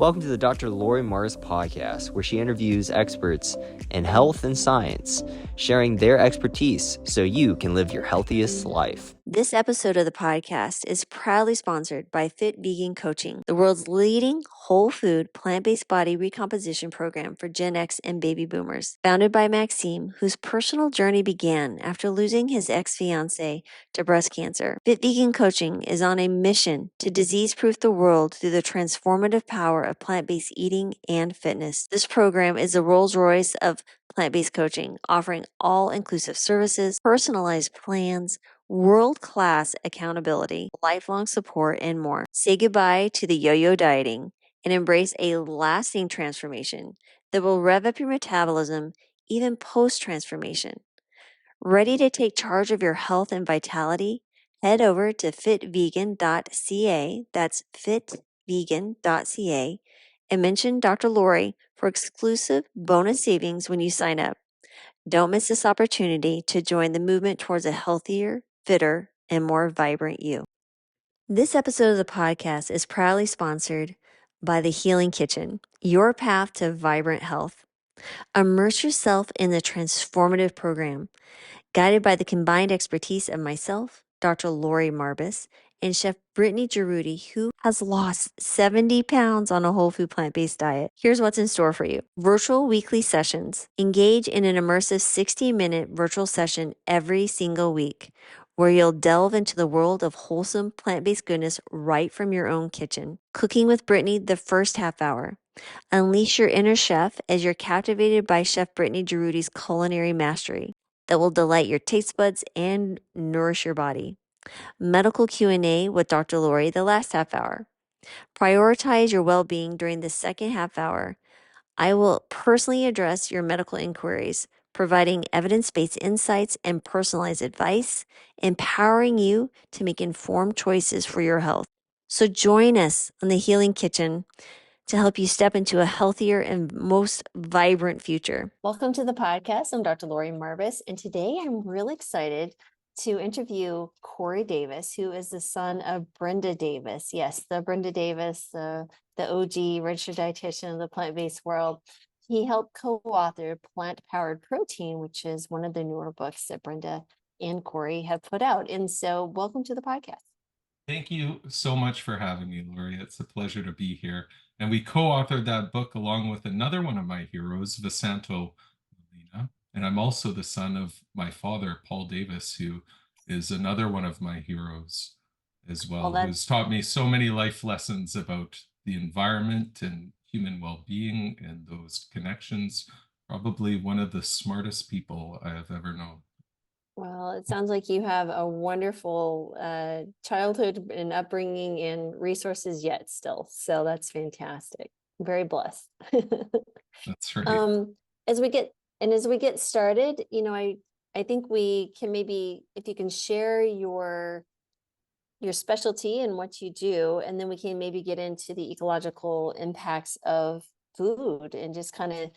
Welcome to the Dr. Lori Mars podcast, where she interviews experts in health and science, sharing their expertise so you can live your healthiest life. This episode of the podcast is proudly sponsored by Fit Vegan Coaching, the world's leading whole food, plant-based body recomposition program for Gen X and baby boomers. Founded by Maxime, whose personal journey began after losing his ex-fiancée to breast cancer, Fit Vegan Coaching is on a mission to disease-proof the world through the transformative power of plant-based eating and fitness. This program is the Rolls-Royce of plant-based coaching, offering all-inclusive services, personalized plans, world-class accountability, lifelong support, and more. Say goodbye to the yo-yo dieting and embrace a lasting transformation that will rev up your metabolism even post-transformation. Ready to take charge of your health and vitality? Head over to fitvegan.ca, that's fitvegan.ca, and mention Dr. Lori for exclusive bonus savings when you sign up. Don't miss this opportunity to join the movement towards a healthier, fitter, and more vibrant you. This episode of the podcast is proudly sponsored by The Healing Kitchen, your path to vibrant health. Immerse yourself in the transformative program, guided by the combined expertise of myself, Dr. Lori Marbus, and Chef Brittany Giroudi, who has lost 70 pounds on a whole food plant-based diet. Here's what's in store for you. Virtual weekly sessions. Engage in an immersive 60-minute virtual session every single week, where you'll delve into the world of wholesome plant-based goodness right from your own kitchen. Cooking with Brittany the first half hour. Unleash your inner chef as you're captivated by Chef Brittany Giroudi's culinary mastery that will delight your taste buds and nourish your body. Medical Q&A with Dr. Lori the last half hour. Prioritize your well-being during the second half hour. I will personally address your medical inquiries, providing evidence-based insights and personalized advice, empowering you to make informed choices for your health. So join us on the Healing Kitchen to help you step into a healthier and most vibrant future. Welcome to the podcast. I'm Dr. Lori Marbus, and today I'm really excited to interview Cory Davis, who is the son of Brenda Davis. Yes, the Brenda Davis, the OG registered dietitian of the plant-based world. He helped co-author Plant-Powered Protein, which is one of the newer books that Brenda and Cory have put out. And so welcome to the podcast. Thank you so much for having me, Lori. It's a pleasure to be here. And we co-authored that book along with another one of my heroes, Visanto Molina. And I'm also the son of my father, Paul Davis, who is another one of my heroes as well, who's taught me so many life lessons about the environment and human well-being and those connections. Probably one of the smartest people I have ever known. Well, it sounds like you have a wonderful childhood and upbringing and resources yet still. So that's fantastic. I'm very blessed. That's right. As we get started, I think we can maybe, if you can share your specialty and what you do, and then we can maybe get into the ecological impacts of food and just kind of,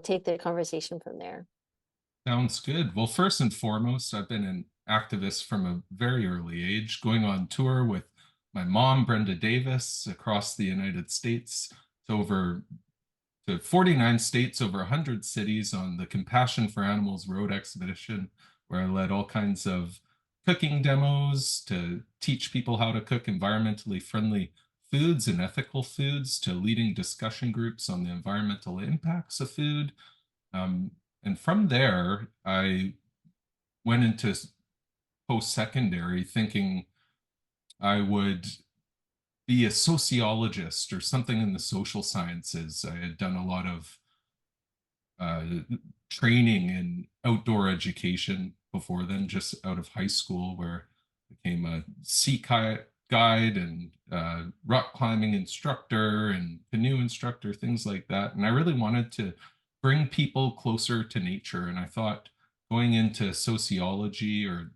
take the conversation from there. Sounds good. Well, first and foremost, I've been an activist from a very early age, going on tour with my mom, Brenda Davis, across the United States to 49 states, over 100 cities on the Compassion for Animals Road Expedition, where I led all kinds of cooking demos to teach people how to cook environmentally friendly foods and ethical foods, to leading discussion groups on the environmental impacts of food. And from there, I went into post-secondary thinking I would be a sociologist or something in the social sciences. I had done a lot of training in outdoor education before then, just out of high school, where I became a sea kayak guide and rock climbing instructor and canoe instructor, things like that. And I really wanted to bring people closer to nature. And I thought going into sociology or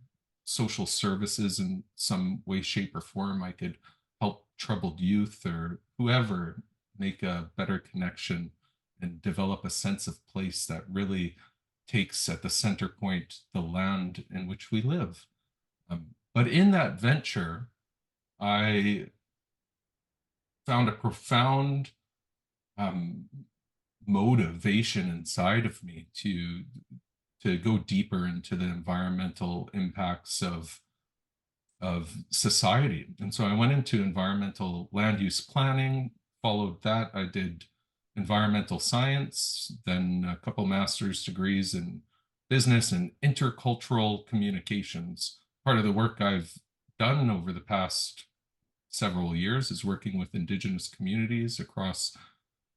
social services in some way, shape, or form, I could help troubled youth or whoever make a better connection and develop a sense of place that really takes at the center point the land in which we live. But in that venture, I found a profound um, motivation inside of me to go deeper into the environmental impacts of society. And so I went into environmental land use planning, followed that. I did environmental science, then a couple master's degrees in business and intercultural communications. Part of the work I've done over the past several years is working with Indigenous communities across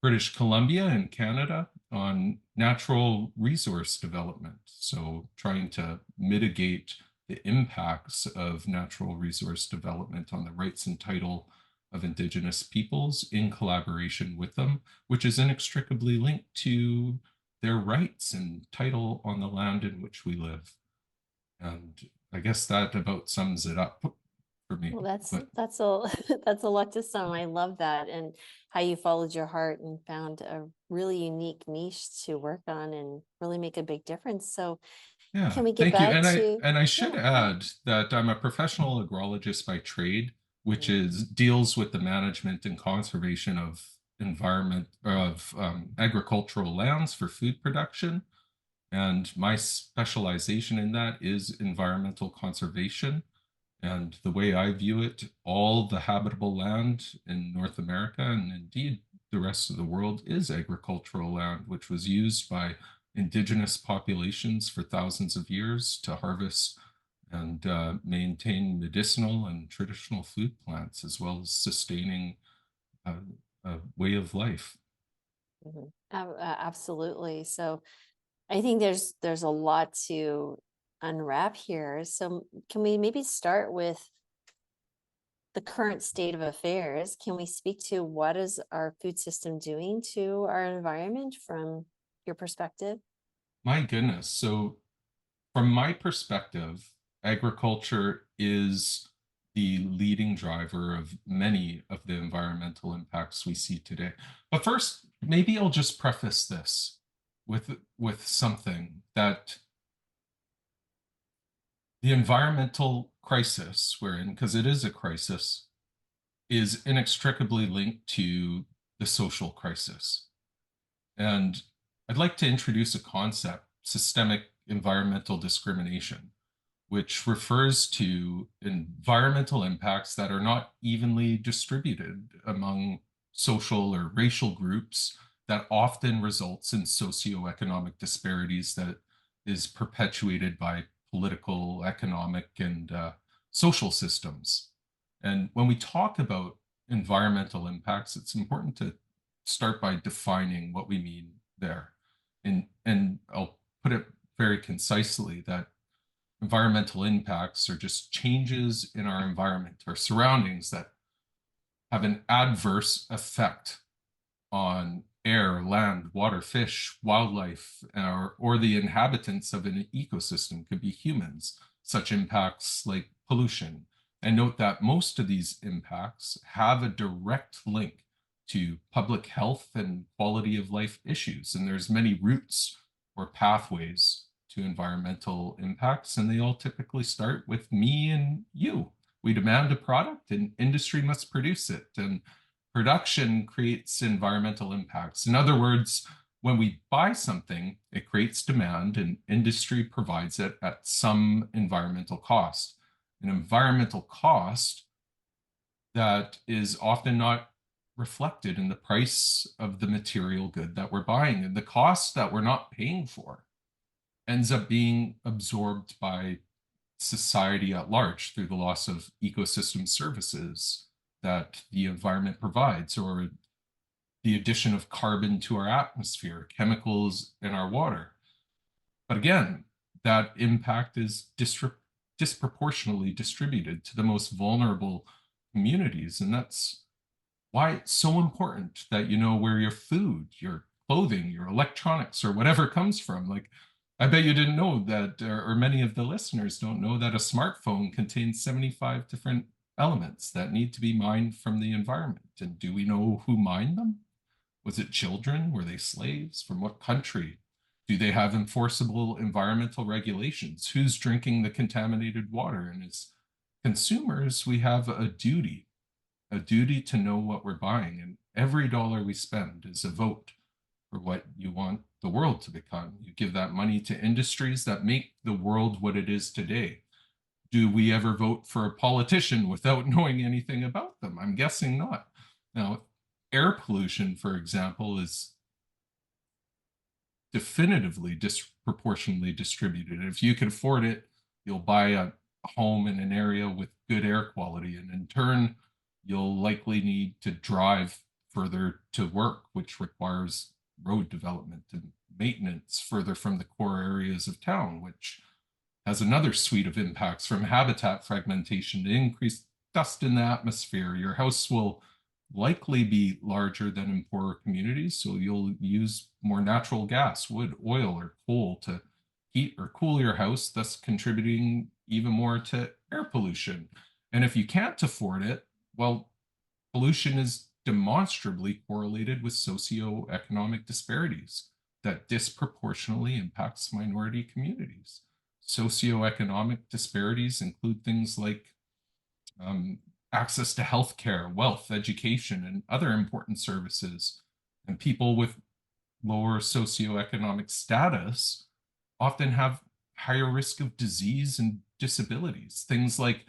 British Columbia and Canada on natural resource development. So trying to mitigate the impacts of natural resource development on the rights and title of Indigenous peoples in collaboration with them, which is inextricably linked to their rights and title on the land in which we live. And I guess that about sums it up for me. Well, that's But a that's a lot to sum. I love that, and how you followed your heart and found a really unique niche to work on and really make a big difference. So yeah, can we get thank you. back to, And I should yeah, add that I'm a professional agrologist by trade, which mm, is deals with the management and conservation of agricultural lands for food production. And my specialization in that is environmental conservation. And the way I view it, all the habitable land in North America and indeed the rest of the world is agricultural land, which was used by indigenous populations for thousands of years to harvest and maintain medicinal and traditional food plants, as well as sustaining a, a way of life. mhm. Absolutely. So I think there's a lot to unwrap here. So can we maybe start with the current state of affairs? Can we speak to what is our food system doing to our environment from your perspective? My goodness. So from my perspective, agriculture is the leading driver of many of the environmental impacts we see today. But first, maybe I'll just preface this with something that the environmental crisis we're in, because it is a crisis, is inextricably linked to the social crisis. And I'd like to introduce a concept, systemic environmental discrimination, which refers to environmental impacts that are not evenly distributed among social or racial groups that often results in socioeconomic disparities that is perpetuated by political, economic, and social systems. And when we talk about environmental impacts, it's important to start by defining what we mean there. And I'll put it very concisely that environmental impacts are just changes in our environment, our surroundings that have an adverse effect on air, land, water, fish, wildlife, or the inhabitants of an ecosystem, could be humans, such impacts like pollution. And note that most of these impacts have a direct link to public health and quality of life issues. And there's many routes or pathways to environmental impacts, and they all typically start with me and you. We demand a product and industry must produce it. And production creates environmental impacts. In other words, when we buy something, it creates demand and industry provides it at some environmental cost. An environmental cost that is often not reflected in the price of the material good that we're buying. And the cost that we're not paying for ends up being absorbed by society at large through the loss of ecosystem services that the environment provides, or the addition of carbon to our atmosphere, chemicals in our water. But again, that impact is disproportionately distributed to the most vulnerable communities. And that's why it's so important that you know where your food, your clothing, your electronics, or whatever comes from. Like, I bet you didn't know that, or many of the listeners don't know that a smartphone contains 75 different elements that need to be mined from the environment. And do we know who mined them? Was it children? Were they slaves? From what country? Do they have enforceable environmental regulations? Who's drinking the contaminated water? And as consumers, we have a duty to know what we're buying. Every dollar we spend is a vote for what you want the world to become. You give that money to industries that make the world what it is today. Do we ever vote for a politician without knowing anything about them? I'm guessing not. Now, air pollution, for example, is definitively disproportionately distributed. If you can afford it, you'll buy a home in an area with good air quality, and in turn, you'll likely need to drive further to work, which requires road development and maintenance further from the core areas of town, which has another suite of impacts, from habitat fragmentation to increased dust in the atmosphere. Your house will likely be larger than in poorer communities, so you'll use more natural gas, wood, oil, or coal to heat or cool your house, thus contributing even more to air pollution. And if you can't afford it, well, pollution is demonstrably correlated with socioeconomic disparities that disproportionately impacts minority communities. Socioeconomic disparities include things like access to healthcare, wealth, education, and other important services. And people with lower socioeconomic status often have higher risk of disease and disabilities. Things like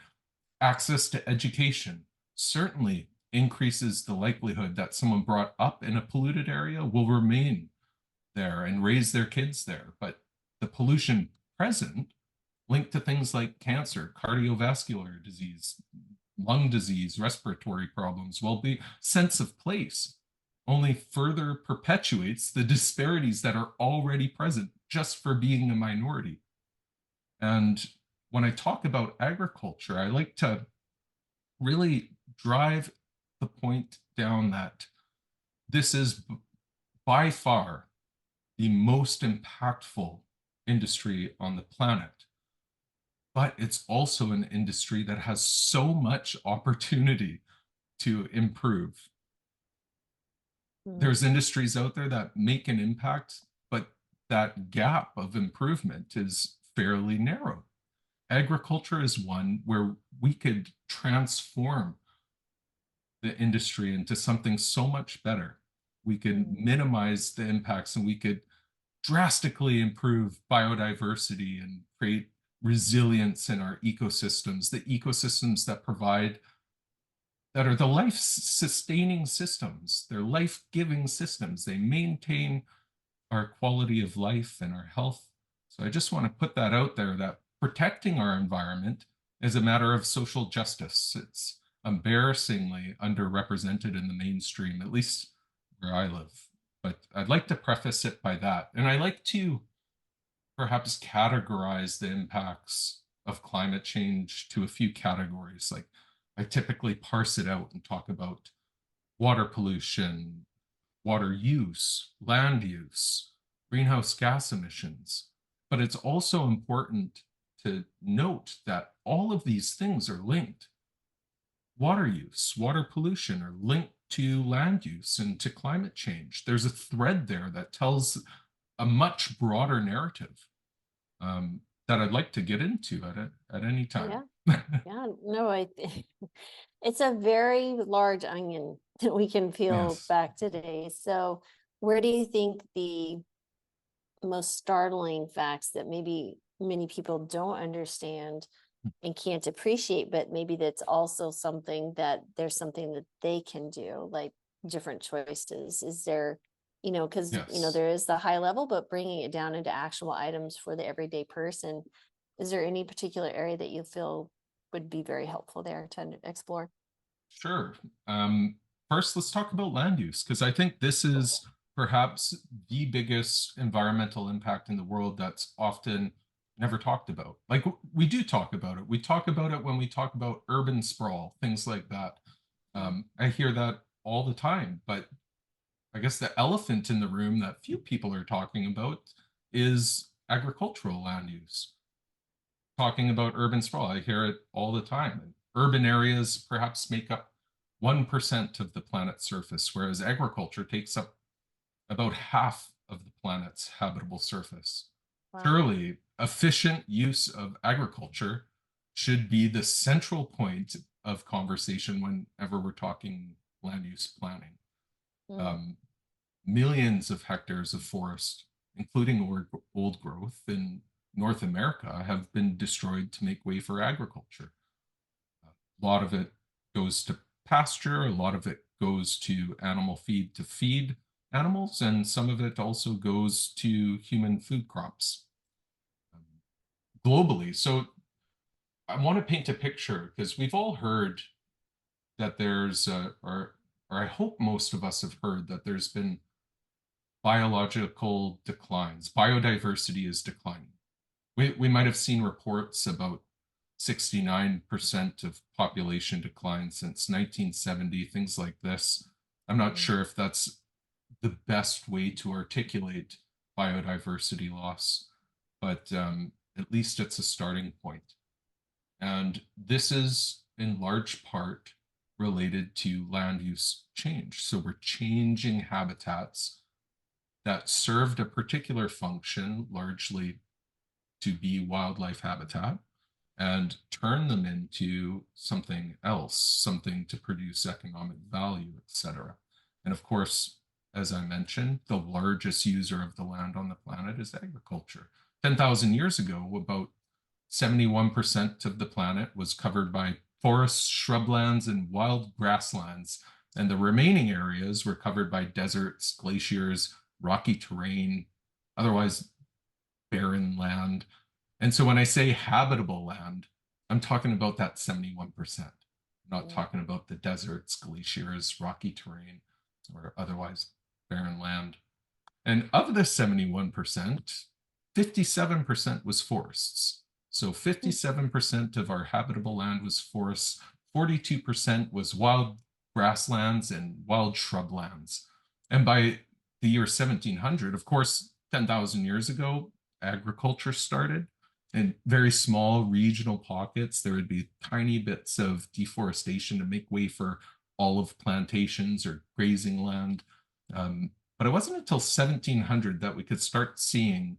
access to education certainly increases the likelihood that someone brought up in a polluted area will remain there and raise their kids there. But the pollution present linked to things like cancer, cardiovascular disease, lung disease, respiratory problems, well, the sense of place only further perpetuates the disparities that are already present just for being a minority. And when I talk about agriculture, I like to really drive the point down that this is by far the most impactful industry on the planet. But it's also an industry that has so much opportunity to improve. There's industries out there that make an impact, but that gap of improvement is fairly narrow. Agriculture is one where we could transform the industry into something so much better. We could minimize the impacts, and we could drastically improve biodiversity and create resilience in our ecosystems, the ecosystems that provide, that are the life sustaining systems. They're life giving systems. They maintain our quality of life and our health. So I just want to put that out there, that protecting our environment is a matter of social justice. It's embarrassingly underrepresented in the mainstream, at least where I live. But I'd like to preface it by that. And I like to perhaps categorize the impacts of climate change to a few categories. Like, I typically parse it out and talk about water pollution, water use, land use, greenhouse gas emissions. But it's also important to note that all of these things are linked. Water use, water pollution are linked to land use and to climate change. There's a thread there that tells a much broader narrative that I'd like to get into at any time. Yeah, no, it's a very large onion that we can peel Yes. back today. So where do you think the most startling facts that maybe many people don't understand and can't appreciate, but maybe that's also something that there's something that they can do, like different choices? Is there, because, Yes. there is the high level, but bringing it down into actual items for the everyday person, is there any particular area that you feel would be very helpful there to explore? Sure. First, let's talk about land use, because I think this is perhaps the biggest environmental impact in the world that's often never talked about. Like, we do talk about it. We talk about it when we talk about urban sprawl, things like that. I hear that all the time, but I guess the elephant in the room that few people are talking about is agricultural land use. Talking about urban sprawl, I hear it all the time. Urban areas perhaps make up 1% of the planet's surface, whereas agriculture takes up about half of the planet's habitable surface. Wow. Surely, efficient use of agriculture should be the central point of conversation whenever we're talking land use planning. Millions of hectares of forest, including old growth in North America, have been destroyed to make way for agriculture. A lot of it goes to pasture, a lot of it goes to animal feed to feed animals, and some of it also goes to human food crops globally. So I want to paint a picture because we've all heard that or I hope most of us have heard that there's been biological declines. Biodiversity is declining. We might have seen reports about 69% of population decline since 1970, things like this. I'm not sure if that's the best way to articulate biodiversity loss, but at least it's a starting point. And this is in large part related to land use change. So we're changing habitats that served a particular function, largely to be wildlife habitat, and turn them into something else, something to produce economic value, etc. And of course, as I mentioned, the largest user of the land on the planet is agriculture. 10,000 years ago, about 71% of the planet was covered by forests, shrublands, and wild grasslands, and the remaining areas were covered by deserts, glaciers, rocky terrain, otherwise barren land. And so when I say habitable land, I'm talking about that 71%. I'm not talking about the deserts, glaciers, rocky terrain, or otherwise barren land. And of the 71%, 57% was forests. So 57% of our habitable land was forests, 42% was wild grasslands and wild shrublands. And by the year 1700, of course, 10,000 years ago, agriculture started. In very small regional pockets, there would be tiny bits of deforestation to make way for olive plantations or grazing land. But it wasn't until 1700 that we could start seeing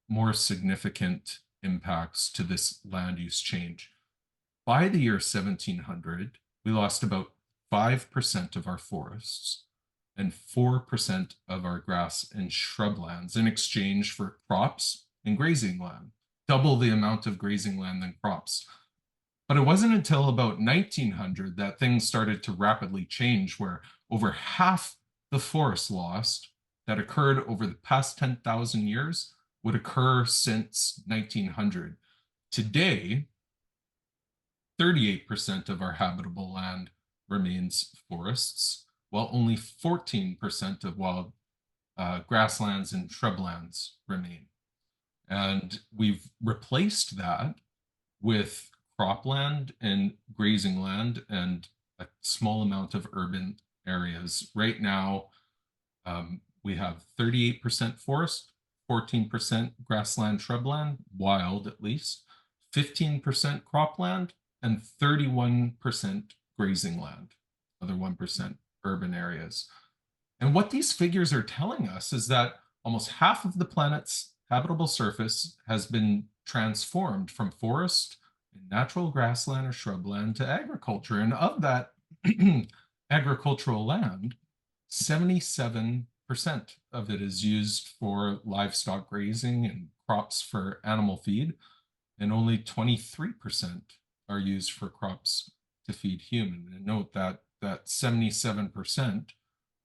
more significant impacts to this land use change. By the year 1700, we lost about 5% of our forests and 4% of our grass and shrublands in exchange for crops and grazing land, double the amount of grazing land than crops. But it wasn't until about 1900 that things started to rapidly change, where over half the forest lost that occurred over the past 10,000 years would occur since 1900. Today, 38% of our habitable land remains forests, while only 14% of wild grasslands and shrublands remain. And we've replaced that with cropland and grazing land and a small amount of urban areas. Right now, we have 38% forest, 14% grassland, shrubland, wild at least, 15% cropland, and 31% grazing land, other 1% urban areas. And what these figures are telling us is that almost half of the planet's habitable surface has been transformed from forest and natural grassland or shrubland to agriculture. And of that agricultural land, 77% of it is used for livestock grazing and crops for animal feed, and only 23% are used for crops to feed human. And note that that 77%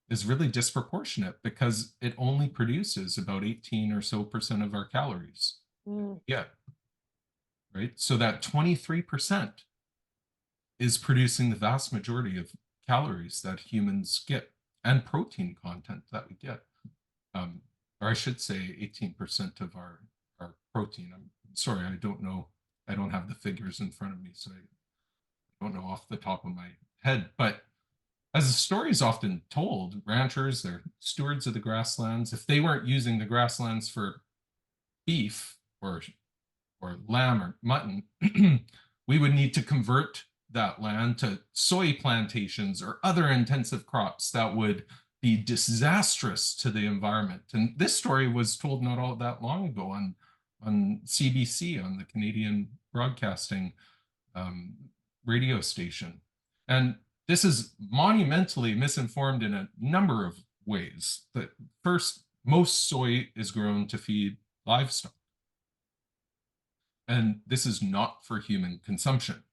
is really disproportionate because it only produces about 18 or so percent of our calories. Yeah. Right. So that 23% is producing the vast majority of calories that humans get and protein content that we get. Or I should say 18% of our protein. I'm sorry, I don't know. I don't have the figures in front of me, so I don't know off the top of my head. But as the story is often told, ranchers, they're stewards of the grasslands. If they weren't using the grasslands for beef or lamb or mutton, we would need to convert that land to soy plantations or other intensive crops that would be disastrous to the environment. And this story was told not all that long ago on CBC, on the Canadian Broadcasting radio station. And This is monumentally misinformed in a number of ways. That first, most soy is grown to feed livestock, and this is not for human consumption.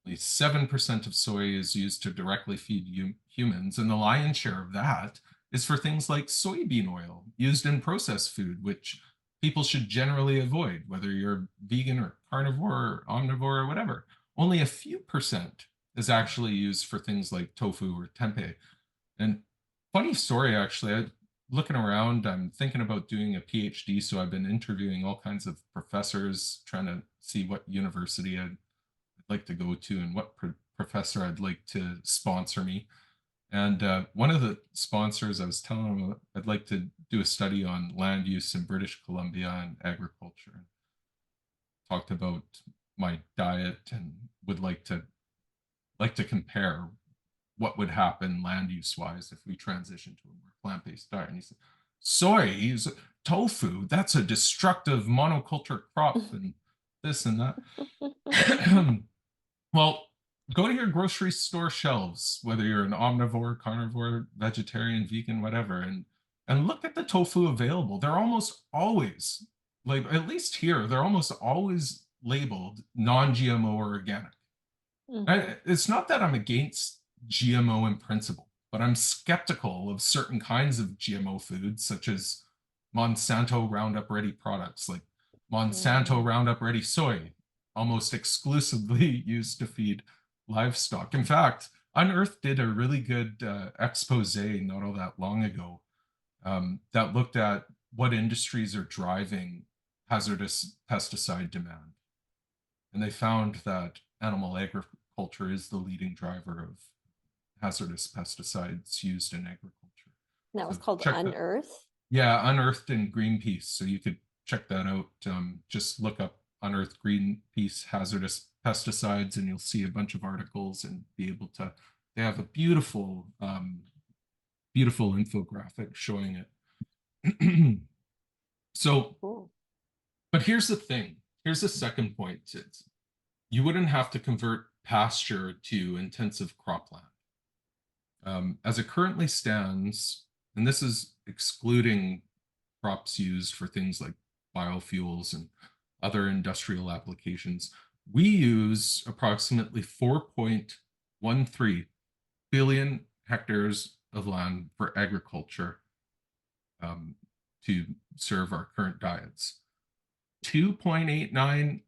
At least 7% of soy is used to directly feed humans, and the lion's share of that is for things like soybean oil used in processed food, which people should generally avoid, whether you're vegan or carnivore or omnivore or whatever. Only a few percent is actually used for things like tofu or tempeh. And funny story, actually, looking around, I'm thinking about doing a PhD, so I've been interviewing all kinds of professors, trying to see what university I'd like to go to and what professor I'd like to sponsor me. And one of the sponsors, I was telling him I'd like to do a study on land use in British Columbia and agriculture. Talked about my diet and would like to compare what would happen land use wise if we transition to a more plant-based diet. And he said, soy, tofu, that's a destructive monoculture crop and this and that. Well, go to your grocery store shelves, whether you're an omnivore, carnivore, vegetarian, vegan, whatever, and look at the tofu available. They're almost always, like at least here, they're almost always labeled non-GMO or organic. It's not that I'm against GMO in principle, but I'm skeptical of certain kinds of GMO foods, such as Monsanto Roundup Ready products, like Monsanto Roundup Ready soy, almost exclusively used to feed livestock. In fact, Unearthed did a really good expose not all that long ago that looked at what industries are driving hazardous pesticide demand. And they found that animal agriculture is the leading driver of hazardous pesticides used in agriculture. That was called Unearth? Yeah, Unearthed in Greenpeace. So you could check that out. Just look up Unearthed Greenpeace hazardous pesticides and you'll see a bunch of articles and be able to, they have a beautiful, beautiful infographic showing it. So, cool. But here's the thing. Here's the second point. It's, you wouldn't have to convert pasture to intensive cropland. As it currently stands, and this is excluding crops used for things like biofuels and other industrial applications, we use approximately 4.13 billion hectares of land for agriculture to serve our current diets. 2.89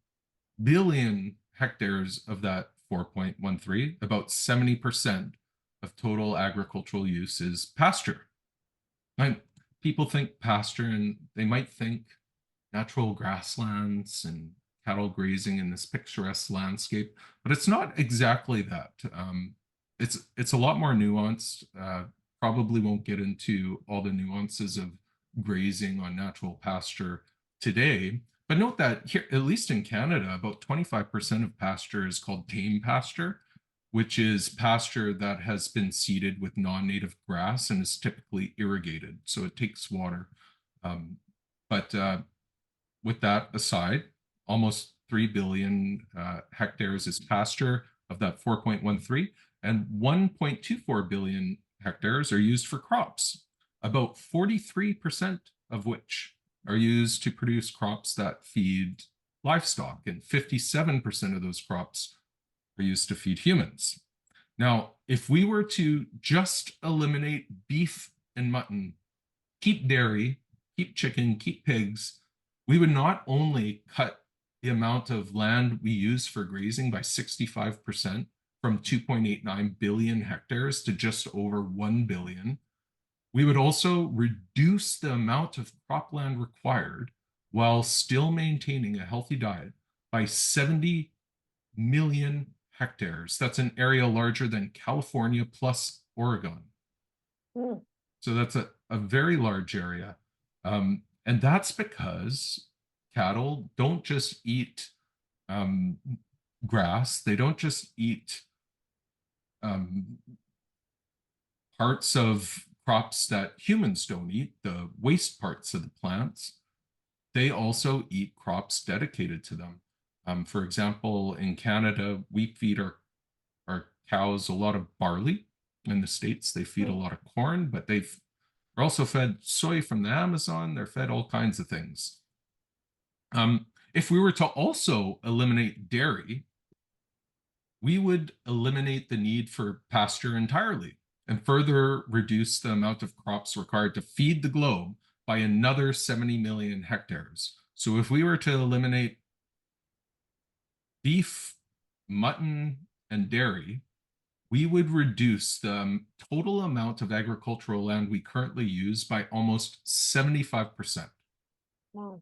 billion hectares of that 4.13, about 70% of total agricultural use is pasture. And people think pasture and they might think natural grasslands and cattle grazing in this picturesque landscape, but it's not exactly that. It's a lot more nuanced. Probably won't get into all the nuances of grazing on natural pasture today, but note that here, at least in Canada, about 25% of pasture is called tame pasture, which is pasture that has been seeded with non-native grass and is typically irrigated, so it takes water. But with that aside, almost 3 billion hectares is pasture of that 4.13, and 1.24 billion hectares are used for crops, about 43% of which are used to produce crops that feed livestock, and 57% of those crops are used to feed humans. Now, if we were to just eliminate beef and mutton, keep dairy, keep chicken, keep pigs, we would not only cut the amount of land we use for grazing by 65% from 2.89 billion hectares to just over 1 billion, we would also reduce the amount of cropland required while still maintaining a healthy diet by 70 million hectares. That's an area larger than California plus Oregon. So that's a very large area. And that's because cattle don't just eat grass. They don't just eat parts of crops that humans don't eat, the waste parts of the plants. They also eat crops dedicated to them. For example, in Canada, we feed our cows a lot of barley. In the States, they feed a lot of corn, but they've are also fed soy from the Amazon. They're fed all kinds of things. If we were to also eliminate dairy, we would eliminate the need for pasture entirely and further reduce the amount of crops required to feed the globe by another 70 million hectares. So if we were to eliminate beef, mutton, and dairy, we would reduce the total amount of agricultural land we currently use by almost 75%. Wow.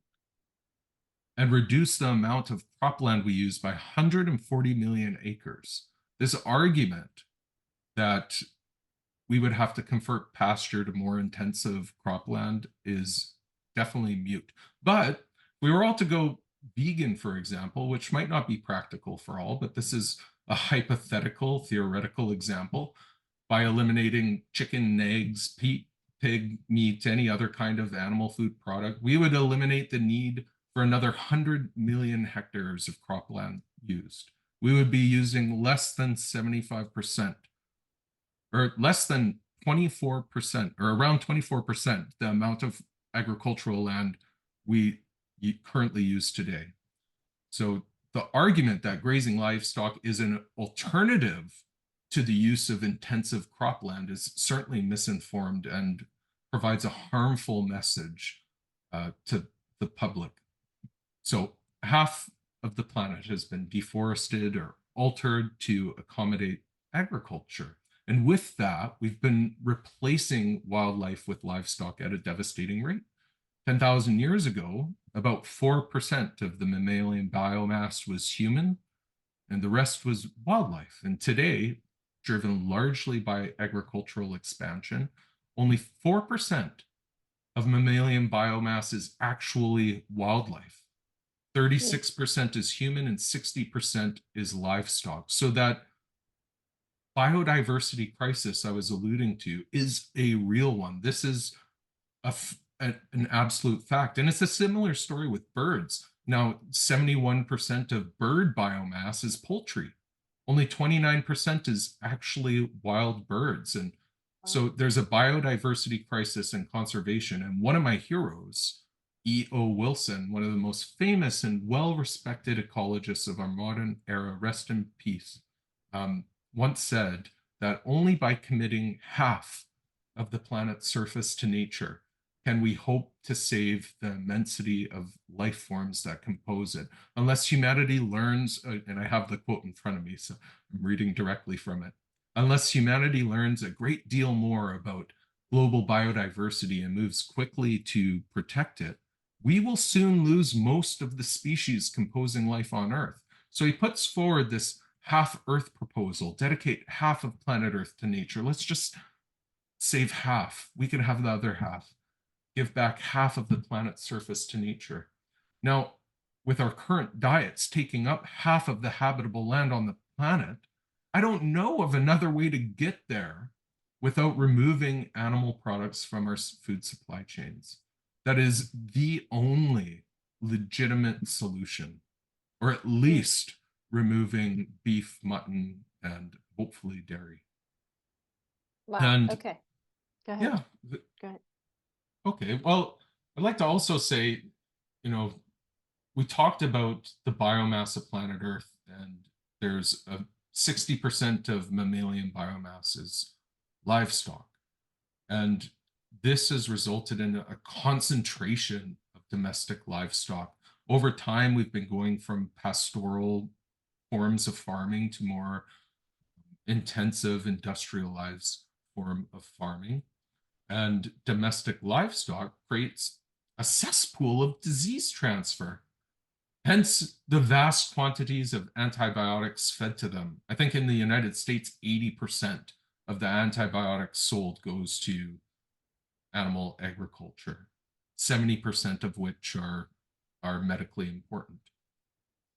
And reduce the amount of cropland we use by 140 million acres. This argument that we would have to convert pasture to more intensive cropland is definitely mute. But if we were all to go vegan, for example, which might not be practical for all, but this is a hypothetical, theoretical example, by eliminating chicken, eggs, pig meat, any other kind of animal food product, we would eliminate the need for another 100 million hectares of cropland used. We would be using less than 75%, or less than 24%, or around 24%, the amount of agricultural land we currently use today. So the argument that grazing livestock is an alternative to the use of intensive cropland is certainly misinformed and provides a harmful message to the public. So half of the planet has been deforested or altered to accommodate agriculture. And with that, we've been replacing wildlife with livestock at a devastating rate. 10,000 years ago, about 4% of the mammalian biomass was human, and the rest was wildlife. And today, driven largely by agricultural expansion, only 4% of mammalian biomass is actually wildlife. 36% is human and 60% is livestock. So that biodiversity crisis I was alluding to is a real one. This is an absolute fact. And it's a similar story with birds. Now, 71% of bird biomass is poultry. Only 29% is actually wild birds. And so there's a biodiversity crisis and conservation. And one of my heroes, E.O. Wilson, one of the most famous and well-respected ecologists of our modern era, rest in peace, once said that only by committing half of the planet's surface to nature can we hope to save the immensity of life forms that compose it. Unless humanity learns, and I have the quote in front of me, so I'm reading directly from it. Unless humanity learns a great deal more about global biodiversity and moves quickly to protect it, we will soon lose most of the species composing life on Earth. So he puts forward this half Earth proposal, dedicate half of planet Earth to nature. Let's just save half. We can have the other half. Give back half of the planet's surface to nature. Now, with our current diets taking up half of the habitable land on the planet, I don't know of another way to get there without removing animal products from our food supply chains. That is the only legitimate solution, or at least removing beef, mutton, and hopefully dairy. Wow. And okay. Go ahead. yeah. Go ahead. Okay. Well, I'd like to also say, we talked about the biomass of planet Earth, and there's a 60% of mammalian biomass is livestock. And this has resulted in a concentration of domestic livestock. Over time, we've been going from pastoral forms of farming to more intensive industrialized form of farming. And domestic livestock creates a cesspool of disease transfer. Hence the vast quantities of antibiotics fed to them. I think in the United States, 80% of the antibiotics sold goes to animal agriculture, 70% of which are medically important.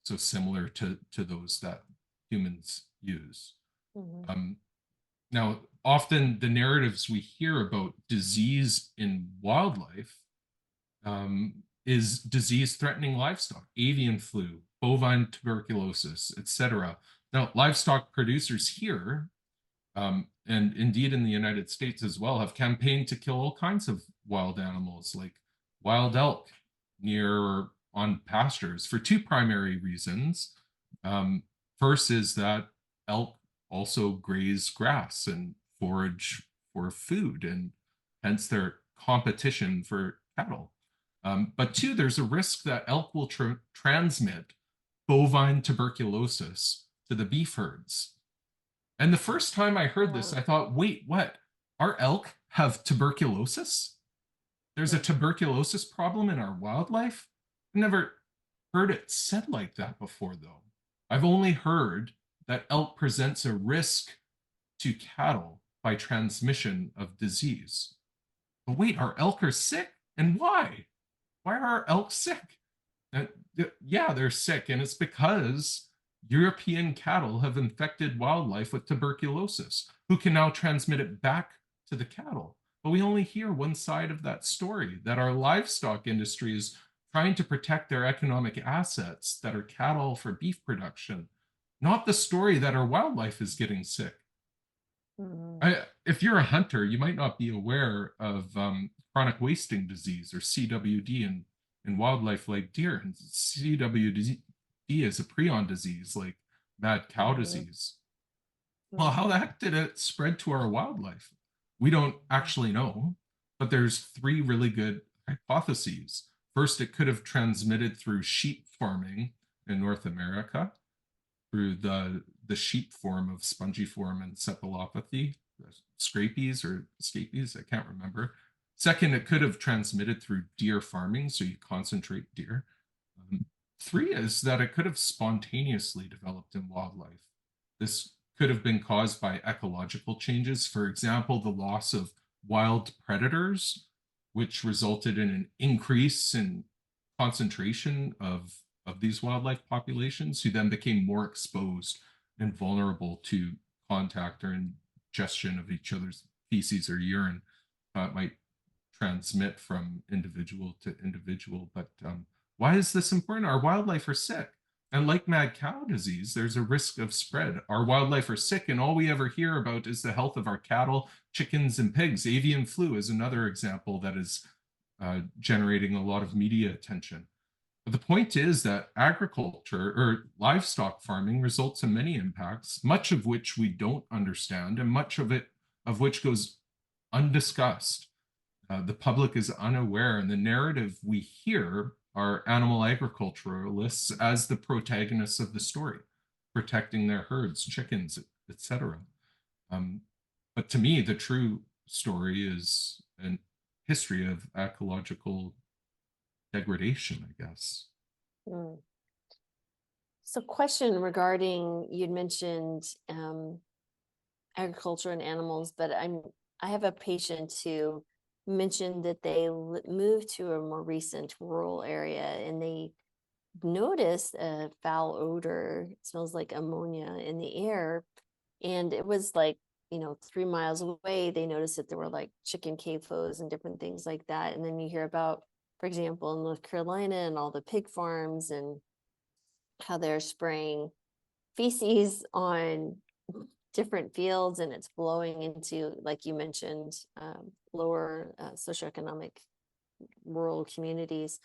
So similar to those that humans use. Mm-hmm. Now, often the narratives we hear about disease in wildlife is disease threatening livestock, avian flu, bovine tuberculosis, etc. Now, livestock producers here, and indeed in the United States as well, have campaigned to kill all kinds of wild animals like wild elk near on pastures for two primary reasons. First is that elk also graze grass and forage for food, and hence their competition for cattle. But two, there's a risk that elk will transmit bovine tuberculosis to the beef herds. And the first time I heard this, I thought, wait, what? Our elk have tuberculosis? There's a tuberculosis problem in our wildlife? I've never heard it said like that before, though. I've only heard that elk presents a risk to cattle by transmission of disease. But wait, our elk are sick? And why? Why are our elk sick? Yeah, they're sick, and it's because European cattle have infected wildlife with tuberculosis, who can now transmit it back to the cattle. But we only hear one side of that story, that our livestock industry is trying to protect their economic assets that are cattle for beef production, not the story that our wildlife is getting sick. If you're a hunter, you might not be aware of chronic wasting disease, or CWD, in wildlife like deer. And CWD is a prion disease like mad cow disease. Well, how the heck did it spread to our wildlife? We don't actually know, but there's three really good hypotheses. First, it could have transmitted through sheep farming in North America, through the sheep form of spongiform encephalopathy, scabies or scabies, I can't remember. Second, it could have transmitted through deer farming, so you concentrate deer. Three is that it could have spontaneously developed in wildlife. This could have been caused by ecological changes, for example, the loss of wild predators, which resulted in an increase in concentration of these wildlife populations, who then became more exposed and vulnerable to contact or ingestion of each other's feces or urine. It might transmit from individual to individual. But why is this important? Our wildlife are sick. And like mad cow disease, there's a risk of spread. Our wildlife are sick, and all we ever hear about is the health of our cattle, chickens, and pigs. Avian flu is another example that is generating a lot of media attention. But the point is that agriculture or livestock farming results in many impacts, much of which we don't understand, and much of which goes undiscussed. The public is unaware, and the narrative we hear are animal agriculturalists as the protagonists of the story, protecting their herds, chickens, etc. But to me, the true story is a history of ecological degradation, I guess. So, question regarding, you'd mentioned agriculture and animals, but I have a patient who mentioned that they moved to a more recent rural area, and they noticed a foul odor. It smells like ammonia in the air, and it was like, 3 miles away. They noticed that there were like chicken CAFOs and different things like that. And then you hear about, for example, in North Carolina and all the pig farms, and how they're spraying feces on different fields, and it's blowing into, like you mentioned, lower socioeconomic rural communities.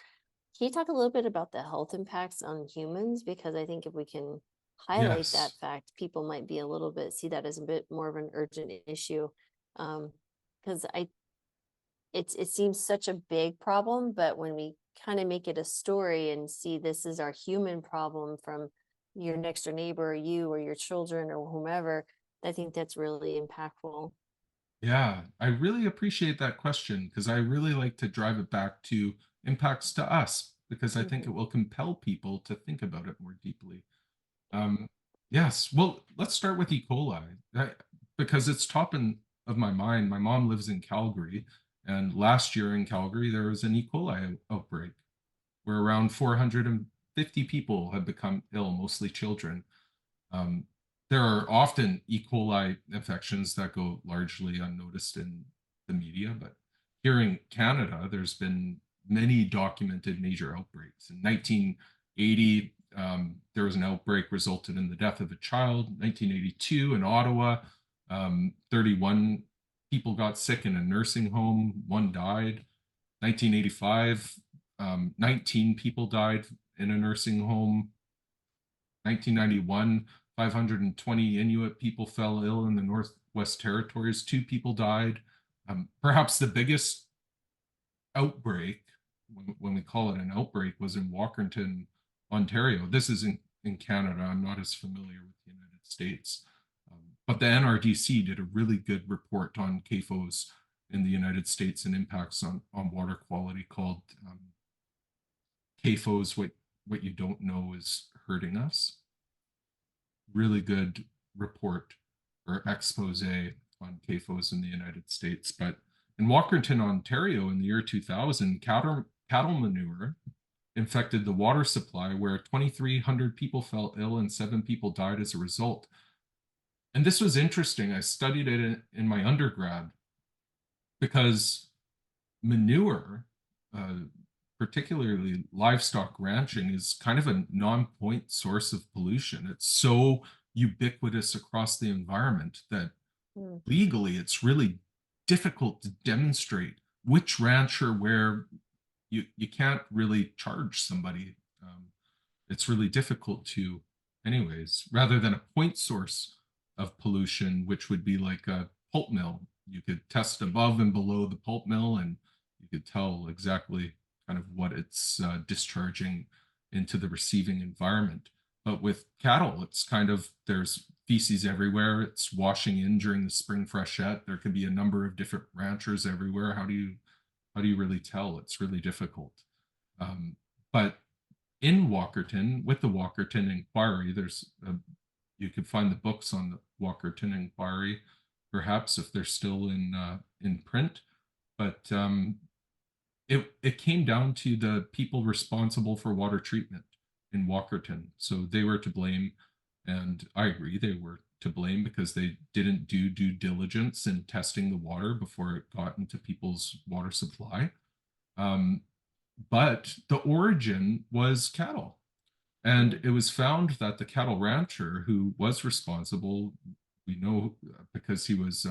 Can you talk a little bit about the health impacts on humans? Because I think if we can highlight that fact, people might be a little bit, see that as a bit more of an urgent issue. Because it seems such a big problem, but when we kind of make it a story and see this is our human problem from your next door neighbor, or you, or your children, or whomever, I think that's really impactful. Yeah, I really appreciate that question, because I really like to drive it back to impacts to us, because I think it will compel people to think about it more deeply. Yes, well, let's start with E. coli, because it's top of my mind. My mom lives in Calgary, and last year in Calgary, there was an E. coli outbreak where around 450 people have become ill, mostly children. There are often E. coli infections that go largely unnoticed in the media, but here in Canada, there's been many documented major outbreaks. In 1980, There was an outbreak resulted in the death of a child. 1982 in Ottawa, 31 people got sick in a nursing home. One died. 1985, 19 people died in a nursing home. 1991, 520 Inuit people fell ill in the Northwest Territories. 2 people died. Perhaps the biggest outbreak, when we call it an outbreak, was in Walkerton, Ontario. This is in Canada. I'm not as familiar with the United States. But the NRDC did a really good report on CAFOs in the United States and impacts on water quality, called CAFOs, what you don't know is hurting us. Really good report or expose on CAFOs in the United States. But in Walkerton, Ontario, in the year 2000, cattle manure infected the water supply, where 2,300 people fell ill and 7 people died as a result. And this was interesting. I studied it in my undergrad because manure, particularly livestock ranching, is kind of a non-point source of pollution. It's so ubiquitous across the environment that legally it's really difficult to demonstrate which rancher where you can't really charge somebody. It's really difficult to, anyways, rather than a point source of pollution, which would be like a pulp mill. You could test above and below the pulp mill, and you could tell exactly kind of what it's discharging into the receiving environment. But with cattle, it's kind of, there's feces everywhere. It's washing in during the spring freshet. There could be a number of different ranchers everywhere. How do you really tell? It's really difficult. But in Walkerton, with the Walkerton Inquiry, you could find the books on the Walkerton Inquiry, perhaps, if they're still in print. But it came down to the people responsible for water treatment in Walkerton. So they were to blame, and I agree they were to blame because they didn't do due diligence in testing the water before it got into people's water supply. But the origin was cattle. And it was found that the cattle rancher who was responsible, we know because he was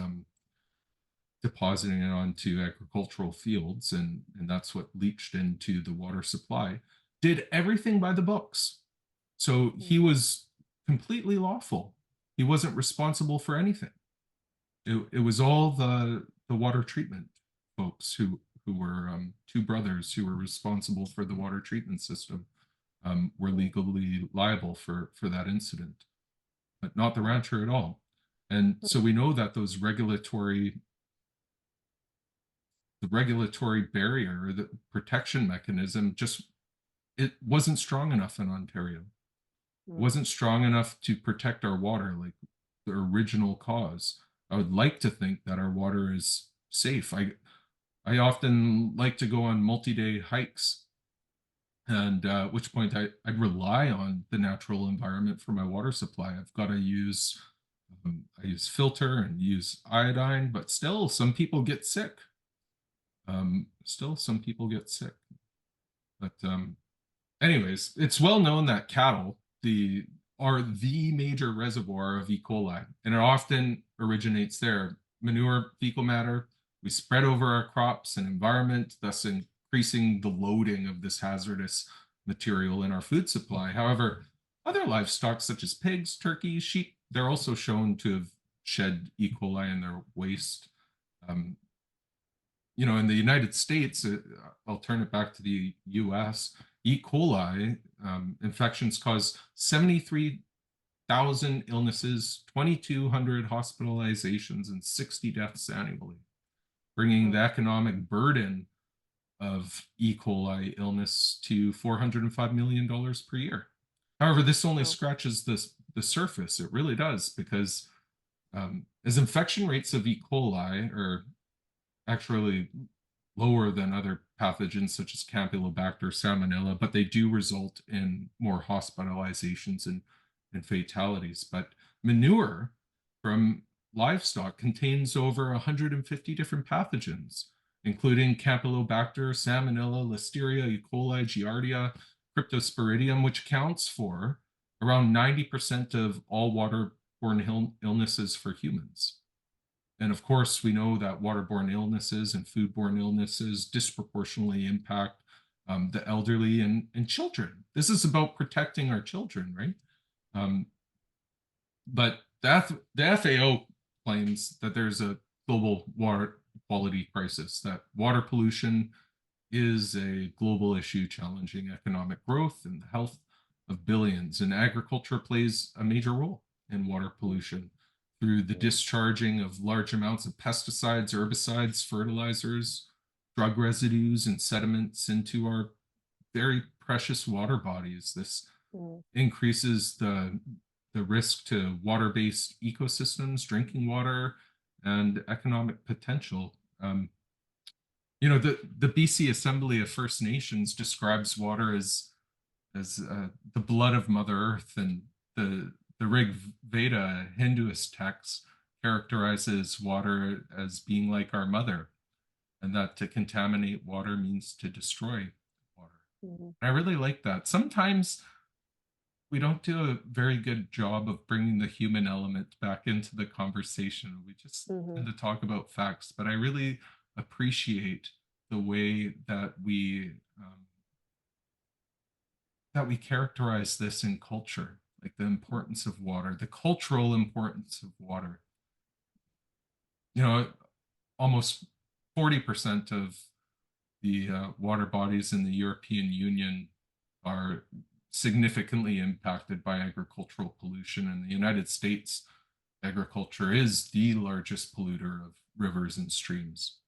depositing it onto agricultural fields, and that's what leached into the water supply, did everything by the books. So he was completely lawful. He wasn't responsible for anything. It was all the water treatment folks who were 2 brothers who were responsible for the water treatment system, were legally liable for that incident, but not the rancher at all. And so we know that the regulatory barrier, the protection mechanism, it wasn't strong enough in Ontario. It wasn't strong enough to protect our water, like the original cause. I would like to think that our water is safe. I often like to go on multi-day hikes, and at which point I rely on the natural environment for my water supply. I've got to use, I use filter and use iodine, but still some people get sick. But anyways, it's well known that cattle are the major reservoir of E. coli, and it often originates there. Manure, fecal matter, we spread over our crops and environment, thus increasing the loading of this hazardous material in our food supply. However, other livestock such as pigs, turkeys, sheep, they're also shown to have shed E. coli in their waste. In the United States, I'll turn it back to the US, E. coli infections cause 73,000 illnesses, 2,200 hospitalizations, and 60 deaths annually, bringing the economic burden of E. coli illness to $405 million per year. However, this only scratches the surface. It really does, because as infection rates of E. coli are actually lower than other pathogens such as Campylobacter, Salmonella, but they do result in more hospitalizations and fatalities. But manure from livestock contains over 150 different pathogens, including Campylobacter, Salmonella, Listeria, E. coli, Giardia, cryptosporidium, which accounts for around 90% of all waterborne illnesses for humans. And of course, we know that waterborne illnesses and foodborne illnesses disproportionately impact the elderly and children. This is about protecting our children, right? But the FAO claims that there's a global water quality crisis, that water pollution is a global issue challenging economic growth and the health of billions, and agriculture plays a major role in water pollution through the discharging of large amounts of pesticides, herbicides, fertilizers, drug residues, and sediments into our very precious water bodies. This increases the risk to water-based ecosystems, drinking water, and economic potential. The BC Assembly of First Nations describes water as the blood of Mother Earth, and the Rig Veda Hinduist text characterizes water as being like our mother, and that to contaminate water means to destroy water. I really like that. Sometimes we don't do a very good job of bringing the human element back into the conversation. We just tend to talk about facts, but I really appreciate the way that we characterize this in culture, like the importance of water, the cultural importance of water. Almost 40% of the water bodies in the European Union are significantly impacted by agricultural pollution. In the United States, agriculture is the largest polluter of rivers and streams,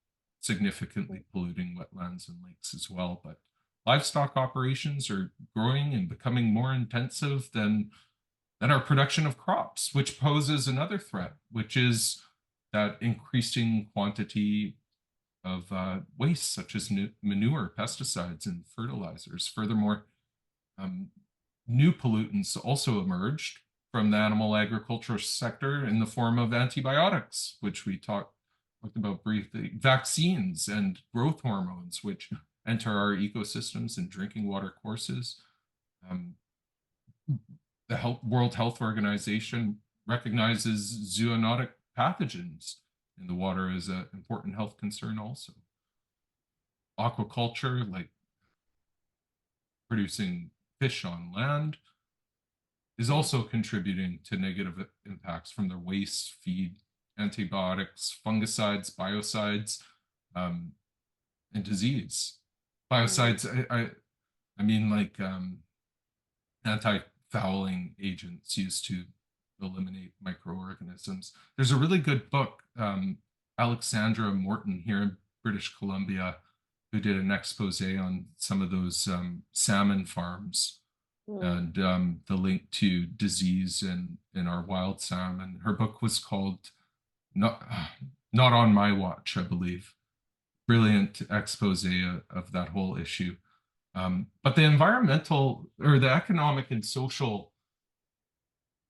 significantly polluting wetlands and lakes as well. But livestock operations are growing and becoming more intensive than our production of crops, which poses another threat, which is that increasing quantity of waste, such as manure, pesticides, and fertilizers. Furthermore, new pollutants also emerged from the animal agriculture sector in the form of antibiotics, which we talked about briefly, vaccines, and growth hormones, which enter our ecosystems and drinking water courses. The World Health Organization recognizes zoonotic pathogens in the water as an important health concern also. Aquaculture, like producing fish on land, is also contributing to negative impacts from their waste, feed, antibiotics, fungicides, biocides, and disease. Biocides, I mean like anti-fouling agents used to eliminate microorganisms. There's a really good book, Alexandra Morton here in British Columbia, who did an expose on some of those salmon farms and the link to disease in our wild salmon. Her book was called Not on My Watch, I believe. Brilliant expose of that whole issue. But the environmental or the economic and social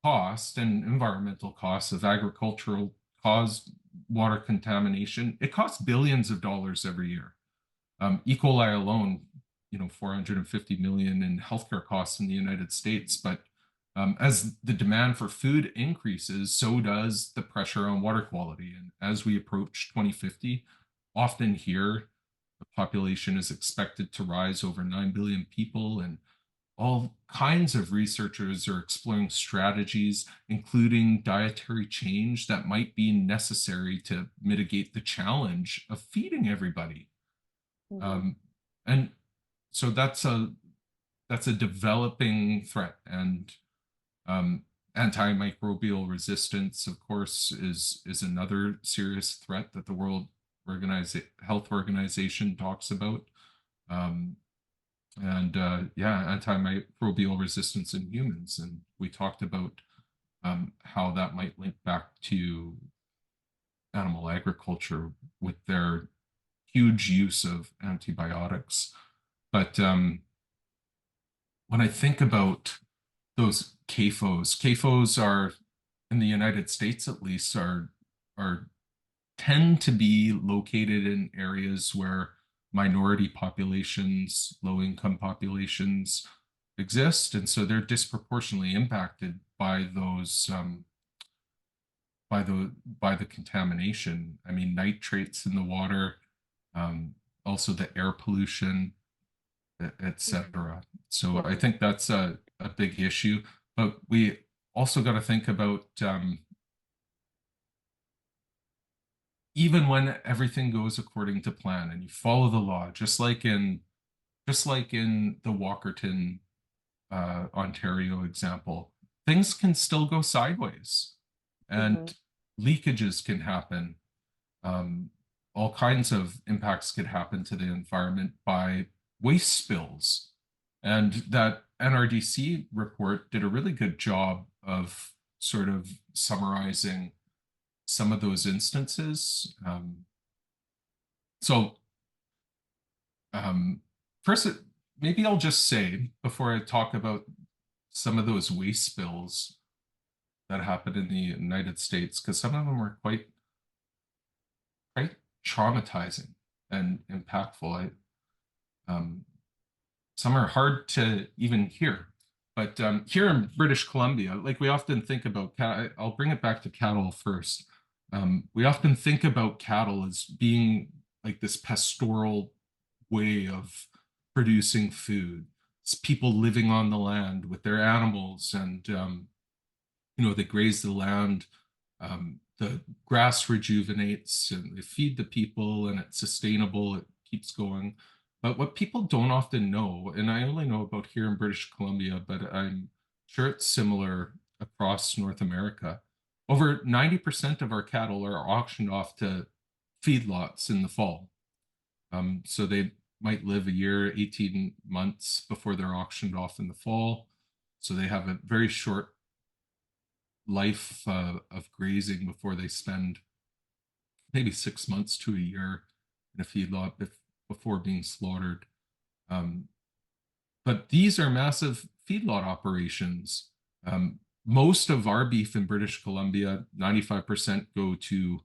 cost and environmental costs of agricultural caused water contamination, it costs billions of dollars every year. E. coli alone, 450 million in healthcare costs in the United States. But as the demand for food increases, so does the pressure on water quality. And as we approach 2050, often here, the population is expected to rise over 9 billion people, and all kinds of researchers are exploring strategies, including dietary change that might be necessary to mitigate the challenge of feeding everybody. And so that's a developing threat. And antimicrobial resistance, of course, is another serious threat that the World Health Organization talks about. Antimicrobial resistance in humans. And we talked about how that might link back to animal agriculture with their huge use of antibiotics. But when I think about those CAFOs are, in the United States at least, are tend to be located in areas where minority populations, low-income populations exist, and so they're disproportionately impacted by those by the contamination. I mean, nitrates in the water, um, also the air pollution, etc. So I think that's a big issue. But we also got to think about even when everything goes according to plan and you follow the law, just like in the Walkerton, Ontario example, things can still go sideways, and leakages can happen. Um, all kinds of impacts could happen to the environment by waste spills. And that NRDC report did a really good job of sort of summarizing some of those instances. So first, maybe I'll just say before I talk about some of those waste spills that happened in the United States, because some of them were quite traumatizing and impactful. Some are hard to even hear. But here in British Columbia, like we often think about, I'll bring it back to cattle first. We often think about cattle as being like this pastoral way of producing food. It's people living on the land with their animals, and they graze the land. The grass rejuvenates, and they feed the people, and it's sustainable. It keeps going. But what people don't often know, and I only know about here in British Columbia, but I'm sure it's similar across North America, over 90% of our cattle are auctioned off to feedlots in the fall. So they might live a year, 18 months before they're auctioned off in the fall. So they have a very short life of grazing before they spend maybe 6 months to a year in a feedlot before being slaughtered. But these are massive feedlot operations. Most of our beef in British Columbia, 95% go to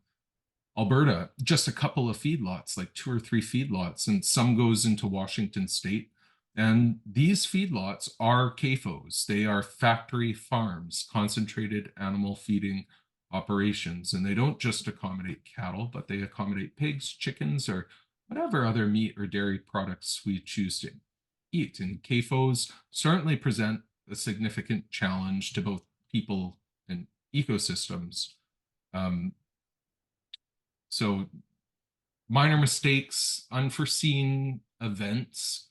Alberta, just a couple of feedlots, like 2 or 3 feedlots, and some goes into Washington State. And these feedlots are CAFOs. They are factory farms, concentrated animal feeding operations. And they don't just accommodate cattle, but they accommodate pigs, chickens, or whatever other meat or dairy products we choose to eat. And CAFOs certainly present a significant challenge to both people and ecosystems. So minor mistakes, unforeseen events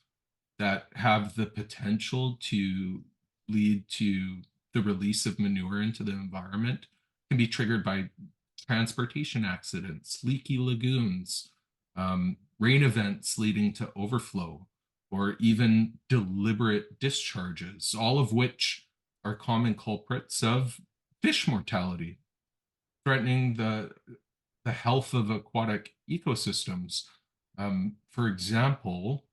that have the potential to lead to the release of manure into the environment can be triggered by transportation accidents, leaky lagoons, rain events leading to overflow, or even deliberate discharges, all of which are common culprits of fish mortality, threatening the health of aquatic ecosystems. For example,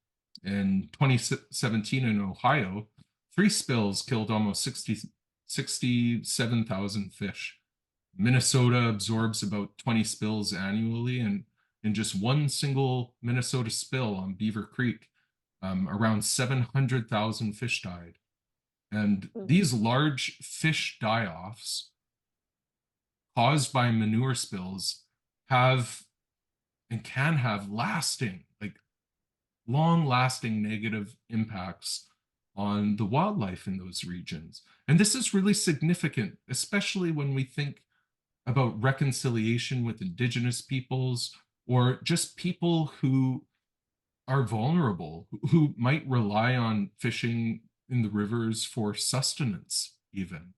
in 2017 in Ohio, 3 spills killed almost 67,000 fish. Minnesota absorbs about 20 spills annually, and in just one single Minnesota spill on Beaver Creek, around 700,000 fish died. And these large fish die-offs caused by manure spills have and can have lasting, like long-lasting negative impacts on the wildlife in those regions. And this is really significant, especially when we think about reconciliation with Indigenous peoples or just people who are vulnerable, who might rely on fishing in the rivers for sustenance, even.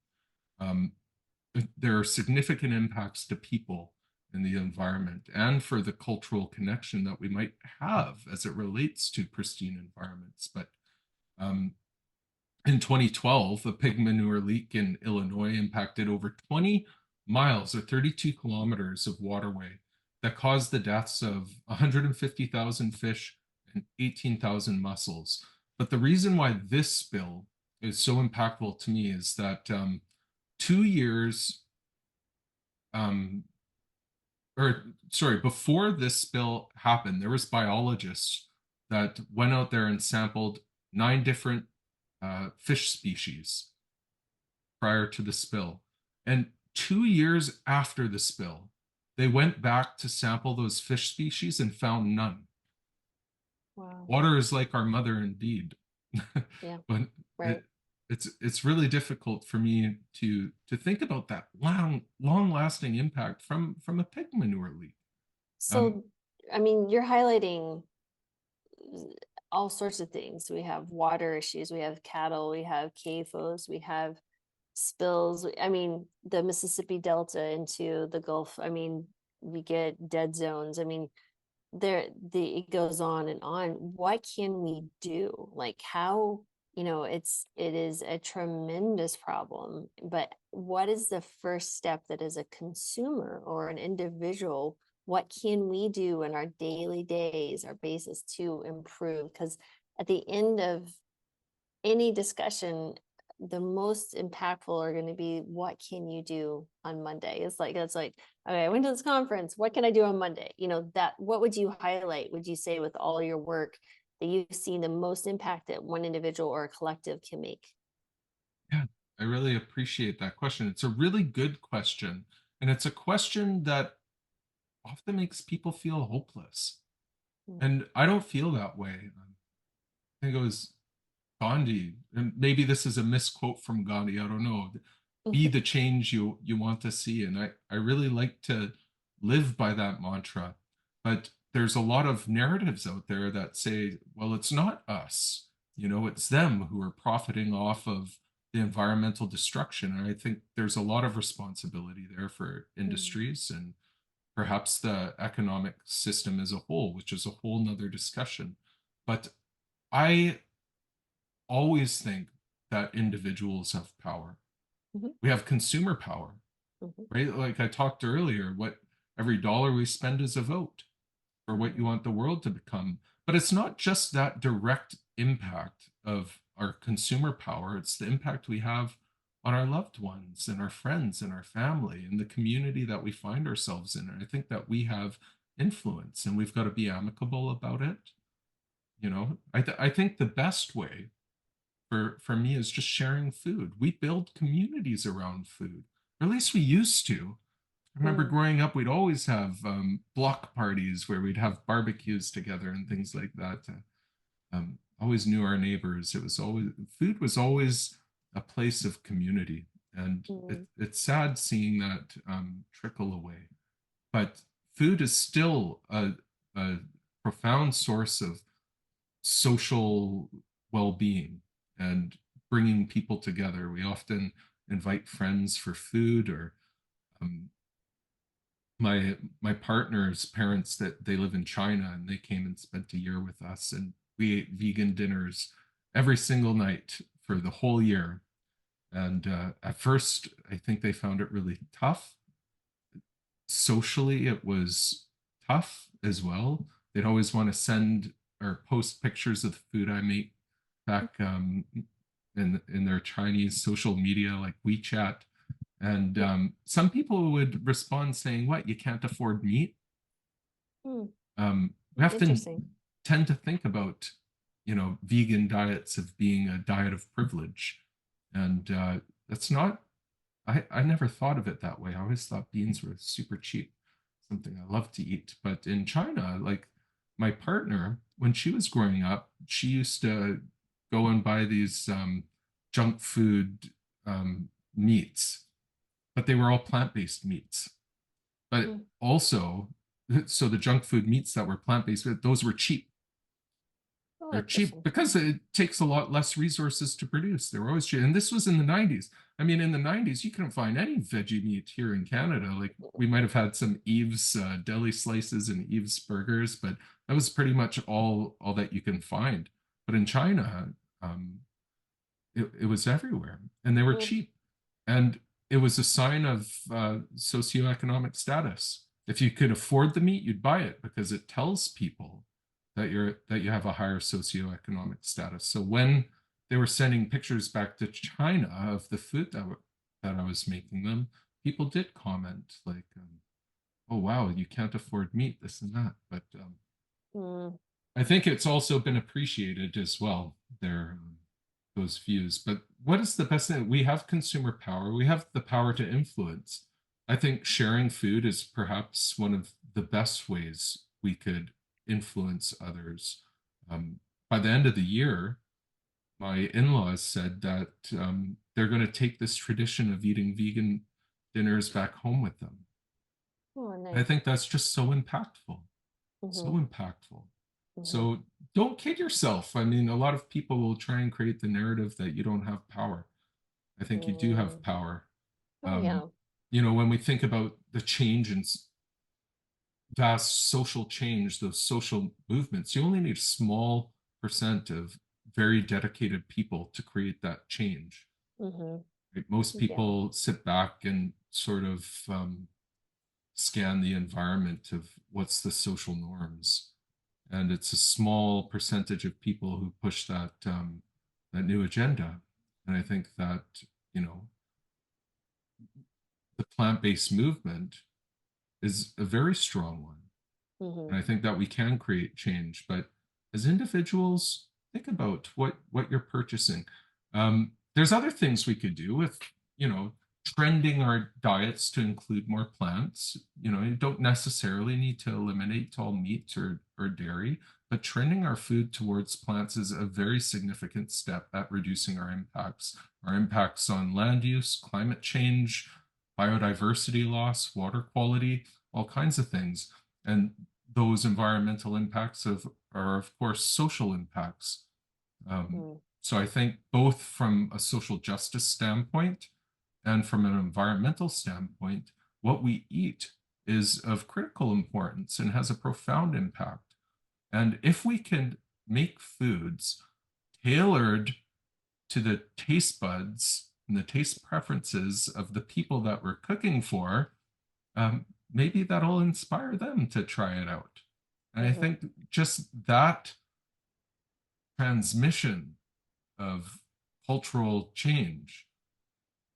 There are significant impacts to people in the environment and for the cultural connection that we might have as it relates to pristine environments. But in 2012, a pig manure leak in Illinois impacted over 20 miles or 32 kilometers of waterway that caused the deaths of 150,000 fish and 18,000 mussels. But the reason why this spill is so impactful to me is that 2 years before this spill happened, there was biologists that went out there and sampled 9 different fish species prior to the spill. And 2 years after the spill, they went back to sample those fish species and found none. Wow. Water is like our mother indeed. Yeah. But Right. it's really difficult for me to think about that long lasting impact from a pig manure leak. Um, So, I mean, you're highlighting all sorts of things. We have water issues, we have cattle, we have CAFOs, we have spills. I mean, the Mississippi Delta into the Gulf. I mean, we get dead zones. I mean, it goes on and on. What can we do? Like how, it is a tremendous problem, but what is the first step that as a consumer or an individual, what can we do in our daily days, our basis to improve? Because at the end of any discussion, the most impactful are going to be what can you do on Monday? It's like, okay, I went to this conference. What can I do on Monday? That what would you highlight, would you say, with all your work that you've seen the most impact that one individual or a collective can make? yeah, I really appreciate that question. It's a really good question. And it's a question that often makes people feel hopeless. Mm. And I don't feel that way. I think it was Gandhi, and maybe this is a misquote from Gandhi, I don't know. Be the change you want to see. And I really like to live by that mantra. But there's a lot of narratives out there that say, well, it's not us, it's them who are profiting off of the environmental destruction. And I think there's a lot of responsibility there for Mm. industries and perhaps the economic system as a whole, which is a whole nother discussion. But I always think that individuals have power. Mhm. We have consumer power, Mhm. right? Like I talked earlier, what every dollar we spend is a vote for what you Mhm. want the world to become. But it's not just that direct impact of our consumer power, it's the impact we have on our loved ones and our friends and our family and the community that we find ourselves in. And I think that we have influence and we've got to be amicable about it. I think the best way for me is just sharing food. We build communities around food, or at least we used to. I remember Mm. growing up, we'd always have block parties where we'd have barbecues together and things like that. Always knew our neighbors. It was always food was always a place of community, and Mm. it's sad seeing that trickle away. But food is still a profound source of social well-being and bringing people together. We often invite friends for food, or um, my partner's parents, that they live in China, and they came and spent a year with us, and we ate vegan dinners every single night for the whole year. And at first, I think they found it really tough. Socially, it was tough as well. They'd always want to send or post pictures of the food I make back in their Chinese social media like WeChat. And Yeah. some people would respond saying, "What, you can't afford meat?" Mm. We often Interesting. tend to think about, vegan diets of being a diet of privilege, and that's not. I never thought of it that way. I always thought beans were super cheap, something I love to eat. But in China, like my partner, when she was growing up, she used to go and buy these junk food meats, but they were all plant-based meats. But Mm. also, so the junk food meats that were plant-based, those were cheap. Oh, They're cheap interesting. because it takes a lot less resources to produce. They were always cheap. And this was in the 90s. I mean, in the 90s, you couldn't find any veggie meat here in Canada. Like we might have had some Eve's deli slices and Eve's burgers, but that was pretty much all that you can find. But in China, um, it was everywhere and they were Mm. cheap. And it was a sign of socioeconomic status. If you could afford the meat, you'd buy it because it tells people that you have a higher socioeconomic status. So when they were sending pictures back to China of the food that I was making them, people did comment like, "Oh wow, you can't afford meat, this and that." But Mm. I think it's also been appreciated as well. those views. But what is the best thing? We have consumer power, we have the power to influence. I think sharing food is perhaps one of the best ways we could influence others. By the end of the year, my in-laws said that they're going to take this tradition of eating vegan dinners back home with them. Oh, I nice. think that's just so impactful, so Mm-hmm. impactful. Mm-hmm. So don't kid yourself. I mean, a lot of people will try and create the narrative that you don't have power. I think you do have Mm. power. Oh, yeah. When we think about the change and vast social change, those social movements, you only need a small percent of very dedicated people to create that change. Mm-hmm. Right? Most Yeah. people sit back and sort of scan the environment of what's the social norms, and it's a small percentage of people who push that new agenda. And I think that you know the plant-based movement is a very strong one. Mm-hmm. And I think that we can create change. But as individuals, think about what you're purchasing. There's other things we could do with, you know, trending our diets to include more plants. You don't necessarily need to eliminate all meat or dairy, but trending our food towards plants is a very significant step at reducing our impacts on land use, climate change, biodiversity loss, water quality, all kinds of things. And those environmental impacts are, of course, social impacts. Um, Mm-hmm. so I think both from a social justice standpoint and from an environmental standpoint, what we eat is of critical importance and has a profound impact. And if we can make foods tailored to the taste buds and the taste preferences of the people that we're cooking for, maybe that'll inspire them to try it out. And I Mm-hmm. think just that transmission of cultural change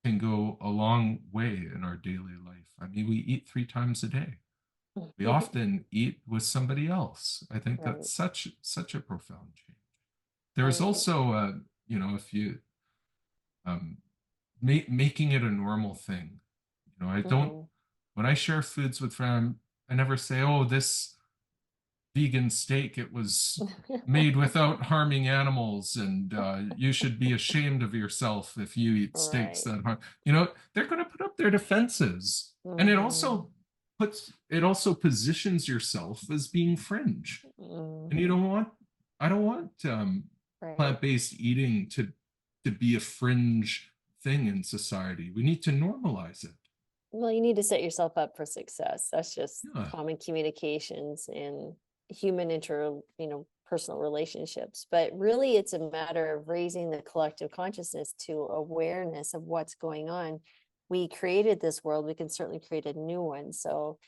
can go a long way in our daily life. I mean, we eat 3 times a day. We often eat with somebody else. I think Right. that's such a profound change. There's Right. also, if you um, making it a normal thing. I don't Mm-hmm. when I share foods with friends, I never say, "Oh, this vegan steak, it was made without harming animals, and you should be ashamed of yourself if you eat steaks Right. that harm." They're going to put up their defenses, and Mm-hmm. it also positions yourself as being fringe, and Mm-hmm. I don't want Right. plant-based eating to be a fringe thing in society. We need to normalize it. Well, you need to set yourself up for success. That's just Yeah, common communications and human personal relationships. But really, it's a matter of raising the collective consciousness to awareness of what's going on. We created this world, we can certainly create a new one. So,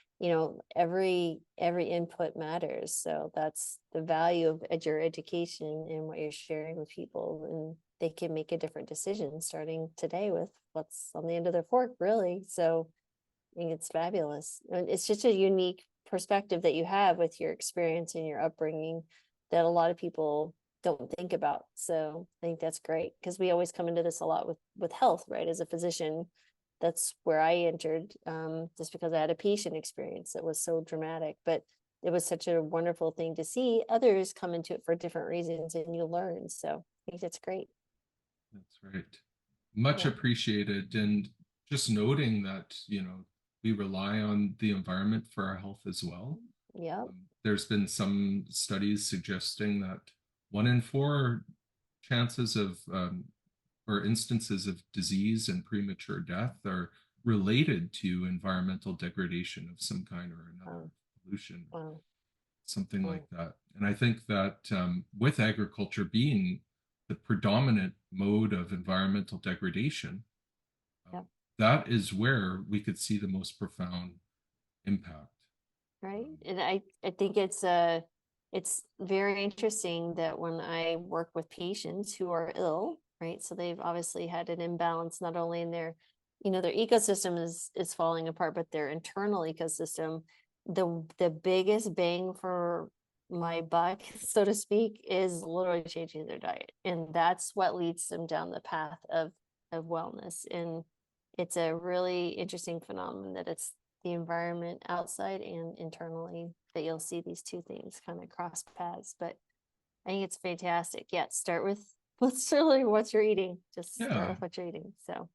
every input matters. So that's the value of your education and what you're sharing with people. And they can make a different decision starting today with what's on the end of their fork, really. So I think it's fabulous. And it's just a unique perspective that you have with your experience and your upbringing that a lot of people don't think about. So I think that's great because we always come into this a lot with health, right? As a physician, that's where I entered, just because I had a patient experience that was so dramatic. But it was such a wonderful thing to see others come into it for different reasons and you learn. So I think that's great. that's right. Much Yeah. appreciated. And just noting that, we rely on the environment for our health as well. Yeah. There's been some studies suggesting that 1 in 4 chances of or instances of disease and premature death are related to environmental degradation of some kind or another, Wow. pollution, Wow. something like Wow. that. And I think that with agriculture being the predominant mode of environmental degradation, Yep. that is where we could see the most profound impact. Right. And I think it's very interesting that when I work with patients who are ill, right? So they've obviously had an imbalance not only in their ecosystem is falling apart, but their internal ecosystem, the biggest bang for my buck, so to speak, is literally changing their diet. And that's what leads them down the path of wellness. And it's a really interesting phenomenon that it's the environment outside and internally that you'll see these two things kind of cross paths. But I think it's fantastic. Yeah, start with literally what you're eating. Just start Yeah. with what you're eating. So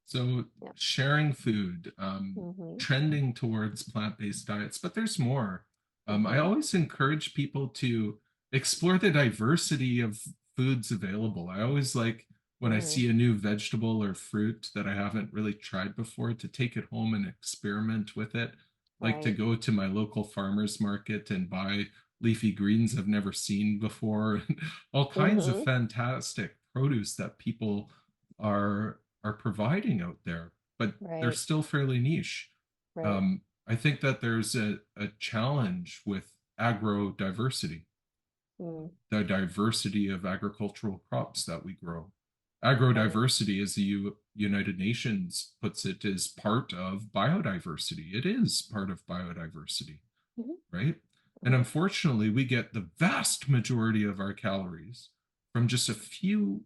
yeah. Sharing food, Mm-hmm. trending towards plant-based diets, but there's more. I Mm-hmm. always encourage people to explore the diversity of foods available. I always like when I Mm-hmm. see a new vegetable or fruit that I haven't really tried before to take it home and experiment with it. Like to Right. go to my local farmer's market and buy leafy greens I've never seen before, and all kinds of Mm-hmm. fantastic produce that people are providing out there, but they're Right. still fairly niche. Right. I think that there's a challenge with agro diversity, Mm. the diversity of agricultural crops that we grow. Right. Agrodiversity, as the United Nations puts it, is part of biodiversity. It is part of biodiversity, Mm-hmm. right? And Mm-hmm. unfortunately, we get the vast majority of our calories from just a few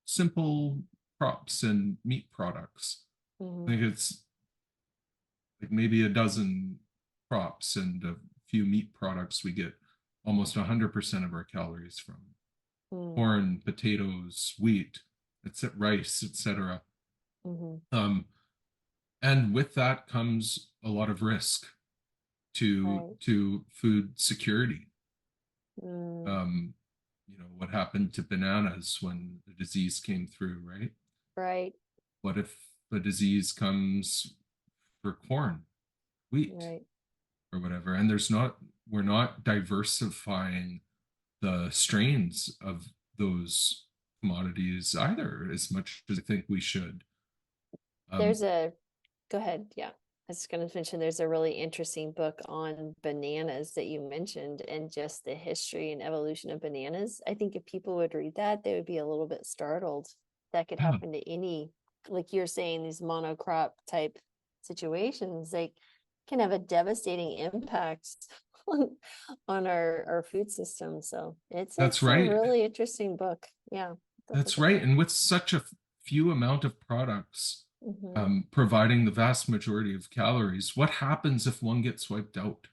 simple crops and meat products. I Mm-hmm. think it's like maybe a dozen crops and a few meat products we get almost 100% of our calories from. Mm. Corn, potatoes, wheat, rice, etc. Mm-hmm. Um, and with that comes a lot of risk Right. to food security. Mm. Um, what happened to bananas when the disease came through, right? Right. What if the disease comes for corn, wheat, Right. or whatever? And we're not diversifying the strains of those commodities either as much as I think we should. Um, There's a Go ahead. Yeah. I was going to mention there's a really interesting book on bananas that you mentioned and just the history and evolution of bananas. I think if people would read that, they would be a little bit startled. That could yeah, happen to any, like you're saying, these monocrop type situations. They can have a devastating impact on, our food system. So that's it's a right. really interesting book. Yeah. That's Look at right. that. And with such a few amount of products Mm-hmm. providing the vast majority of calories, what happens if one gets wiped out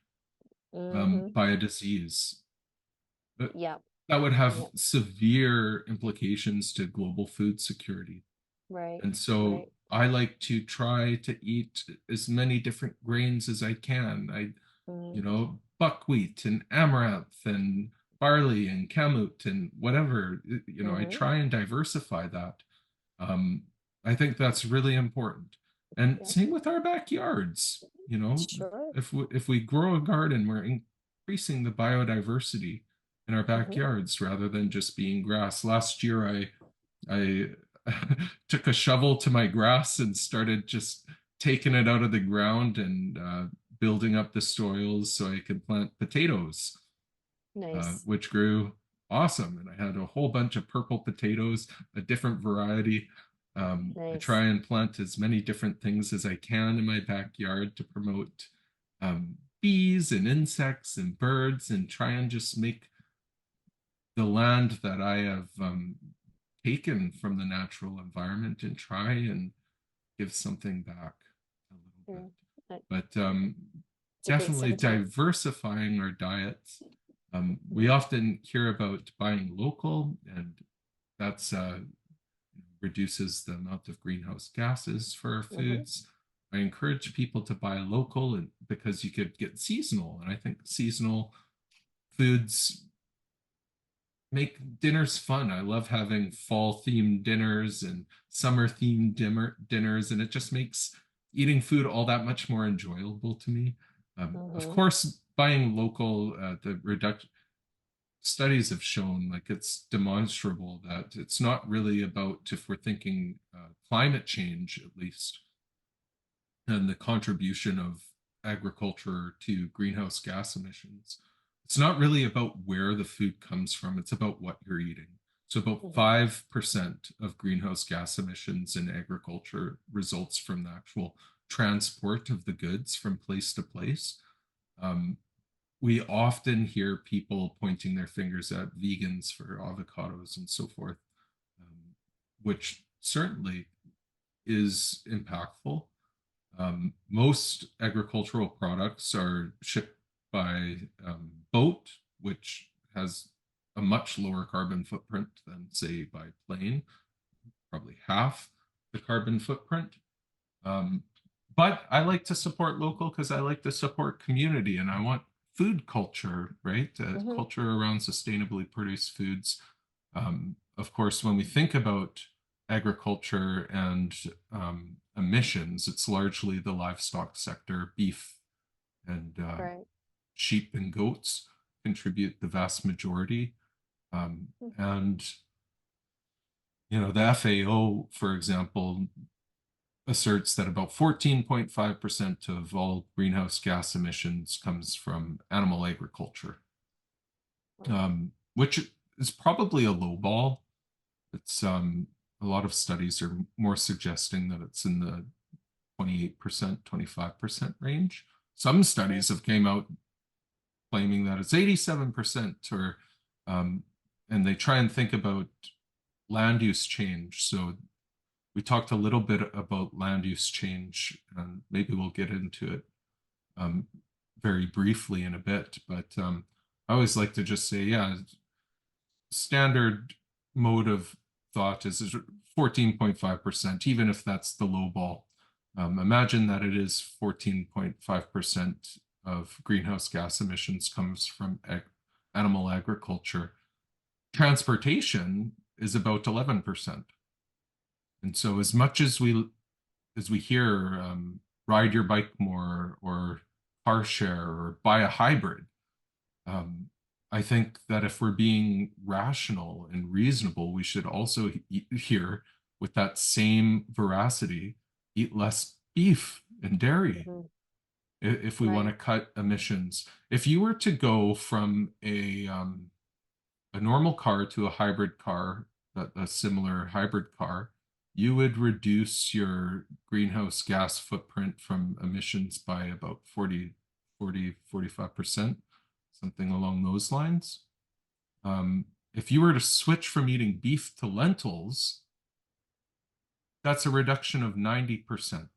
Mm-hmm. by a disease? That, Yeah. that would have Yeah. severe implications to global food security. Right. And so Right. I like to try to eat as many different grains as I can. Mm-hmm. Buckwheat and amaranth and barley and kamut and whatever, I Mm-hmm. try and diversify that. Um, I think that's really important. And Yep. same with our backyards. Sure. If we grow a garden, we're increasing the biodiversity in our Mm-hmm. backyards rather than just being grass. Last year, I took a shovel to my grass and started just taking it out of the ground and building up the soils so I could plant potatoes, Nice. which grew awesome. And I had a whole bunch of purple potatoes, a different variety. I Nice. try and plant as many different things as I can in my backyard to promote bees and insects and birds and try and just make the land that I have taken from the natural environment and try and give something back a little bit. Mm. That- But It's a great definitely sentiment. diversifying our diets. We Mhm. often hear about buying local, and that's reduces the amount of greenhouse gases for our Mhm. foods. I encourage people to buy local and because you could get seasonal, and I think seasonal foods make dinners fun. I love having fall themed dinners and summer themed dinners, and it just makes eating food all that much more enjoyable to me. Of Mhm. course, buying local, the reduction studies have shown like it's demonstrable that it's not really about, if we're thinking climate change at least, and the contribution of agriculture to greenhouse gas emissions. It's not really about where the food comes from, it's about what you're eating. So, about Mhm. 5% of greenhouse gas emissions in agriculture results from the actual transport of the goods from place to place. Um, we often hear people pointing their fingers at vegans for avocados and so forth, which certainly is impactful. Most agricultural products are shipped by boat, which has a much lower carbon footprint than, say, by plane, probably half the carbon footprint. But I like to support local because I like to support community, and I want food culture, right? Culture around sustainably produced foods. Of course, when we think about agriculture and emissions, it's largely the livestock sector, beef and Right. sheep and goats contribute the vast majority. And, you know, the FAO, for example, asserts that about 14.5% of all greenhouse gas emissions comes from animal agriculture, which is probably a low ball. It's a lot of studies are more suggesting that it's in the 28%, 25% range. Some studies have came out claiming that it's 87% or and they try and think about land use change. So we talked a little bit about land use change, and maybe we'll get into it very briefly in a bit. But I always like to just say, yeah, standard mode of thought is 14.5%, even if that's the low ball. Imagine that it is 14.5% of greenhouse gas emissions comes from animal agriculture. Transportation is about 11%. And so as much as we hear ride your bike more or car share or buy a hybrid, I think that if we're being rational and reasonable, we should also hear with that same veracity, eat less beef and dairy if we want to cut emissions. If you were to go from a normal car to a hybrid car, a similar hybrid car, you would reduce your greenhouse gas footprint from emissions by about 45%, something along those lines. If you were to switch from eating beef to lentils, that's a reduction of 90%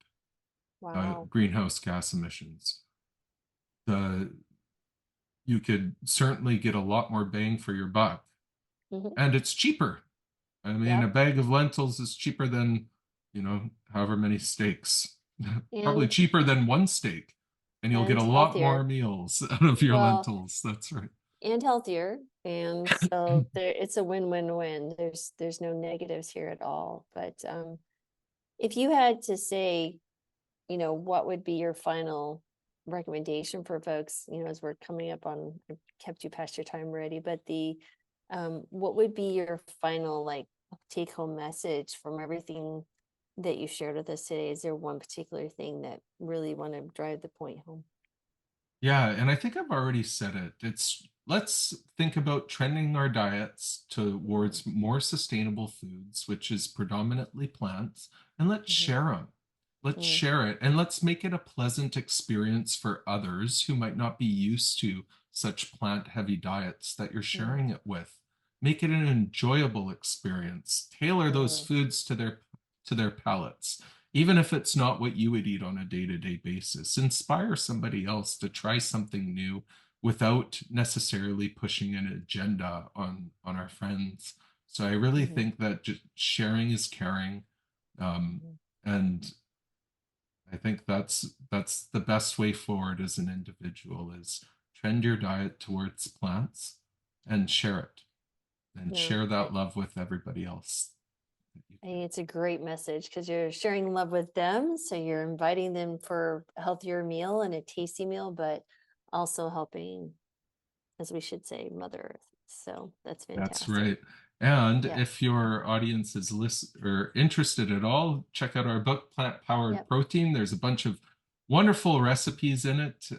greenhouse gas emissions. You could certainly get a lot more bang for your buck, and it's cheaper. I mean, a bag of lentils is cheaper than, you know, however many steaks. Probably cheaper than one steak, and you'll get a lot more meals out of your lentils. That's right. And healthier. And so it's a win-win-win. There's no negatives here at all. But if you had to say, you know, what would be your final recommendation for folks, you know, as we're coming up on, I kept you past your time already, but what would be your final like take home message from everything that you shared with us today? Is there one particular thing that really want to drive the point home? Yeah, and I think I've already said it. Let's think about trending our diets towards more sustainable foods, which is predominantly plants, and let's share them. Let's share it, and let's make it a pleasant experience for others who might not be used to such plant-heavy diets that you're sharing it with. Make it an enjoyable experience. Tailor those foods to their palates, even if it's not what you would eat on a day-to-day basis. Inspire somebody else to try something new without necessarily pushing an agenda on our friends. So I really think that just sharing is caring, and I think that's the best way forward as an individual is trend your diet towards plants and share it, and share that love with everybody else. I think it's a great message because you're sharing love with them. So you're inviting them for a healthier meal and a tasty meal, but also helping, as we should say, Mother Earth. So that's fantastic. That's right. And if your audience is interested at all, check out our book, Plant Powered Protein. There's a bunch of wonderful recipes in it.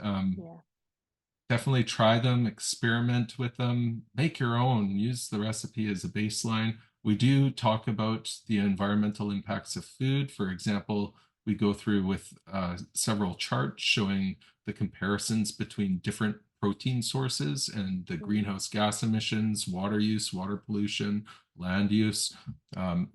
Definitely try them, experiment with them, make your own, use the recipe as a baseline. We do talk about the environmental impacts of food. For example, we go through with several charts showing the comparisons between different protein sources and the greenhouse gas emissions, water use, water pollution, land use.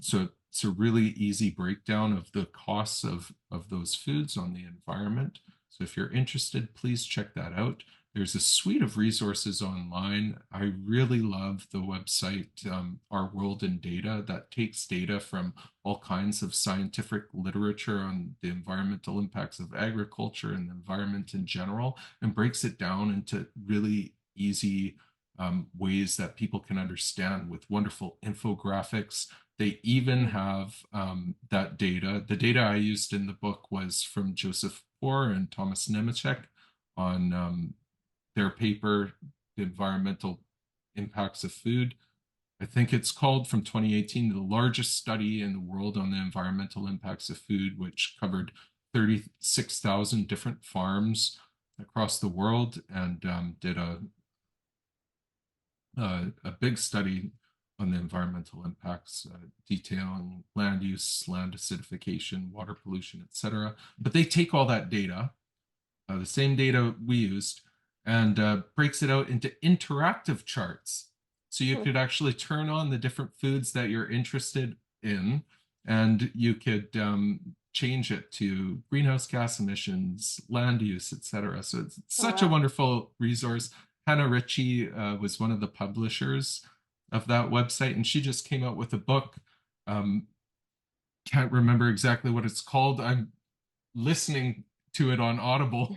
So it's a really easy breakdown of the costs of those foods on the environment. So if you're interested, please check that out. There's a suite of resources online. I really love the website, Our World in Data, that takes data from all kinds of scientific literature on the environmental impacts of agriculture and the environment in general, and breaks it down into really easy ways that people can understand with wonderful infographics. They even have that data. The data I used in the book was from Joseph Poor and Thomas Nemechek on their paper, The Environmental Impacts of Food. I think it's called, from 2018, the largest study in the world on the environmental impacts of food, which covered 36,000 different farms across the world, and did a big study on the environmental impacts, detailing land use, land acidification, water pollution, etc. But they take all that data, the same data we used, and breaks it out into interactive charts. So you could actually turn on the different foods that you're interested in, and you could change it to greenhouse gas emissions, land use, etc. So it's such a wonderful resource. Hannah Ritchie was one of the publishers of that website, and she just came out with a book. Can't remember exactly what it's called. I'm listening to it on Audible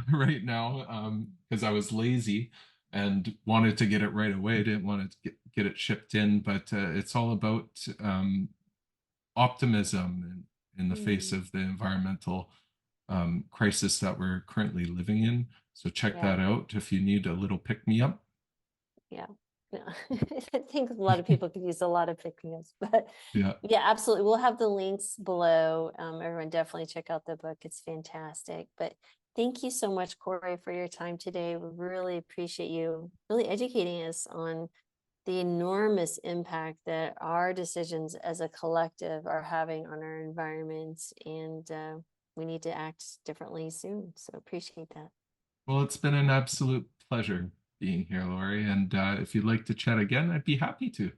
right now because I was lazy and wanted to get it right away. I didn't want to get it shipped in, but it's all about optimism in the face of the environmental crisis that we're currently living in. So check that out if you need a little pick-me-up. Yeah. I think a lot of people could use a lot of pick-me-ups, but Yeah. Absolutely. We'll have the links below. Everyone definitely check out the book. It's fantastic. But thank you so much, Cory, for your time today. We really appreciate you really educating us on the enormous impact that our decisions as a collective are having on our environment, and we need to act differently soon. So appreciate that. Well, it's been an absolute pleasure being here, Lori. And if you'd like to chat again, I'd be happy to.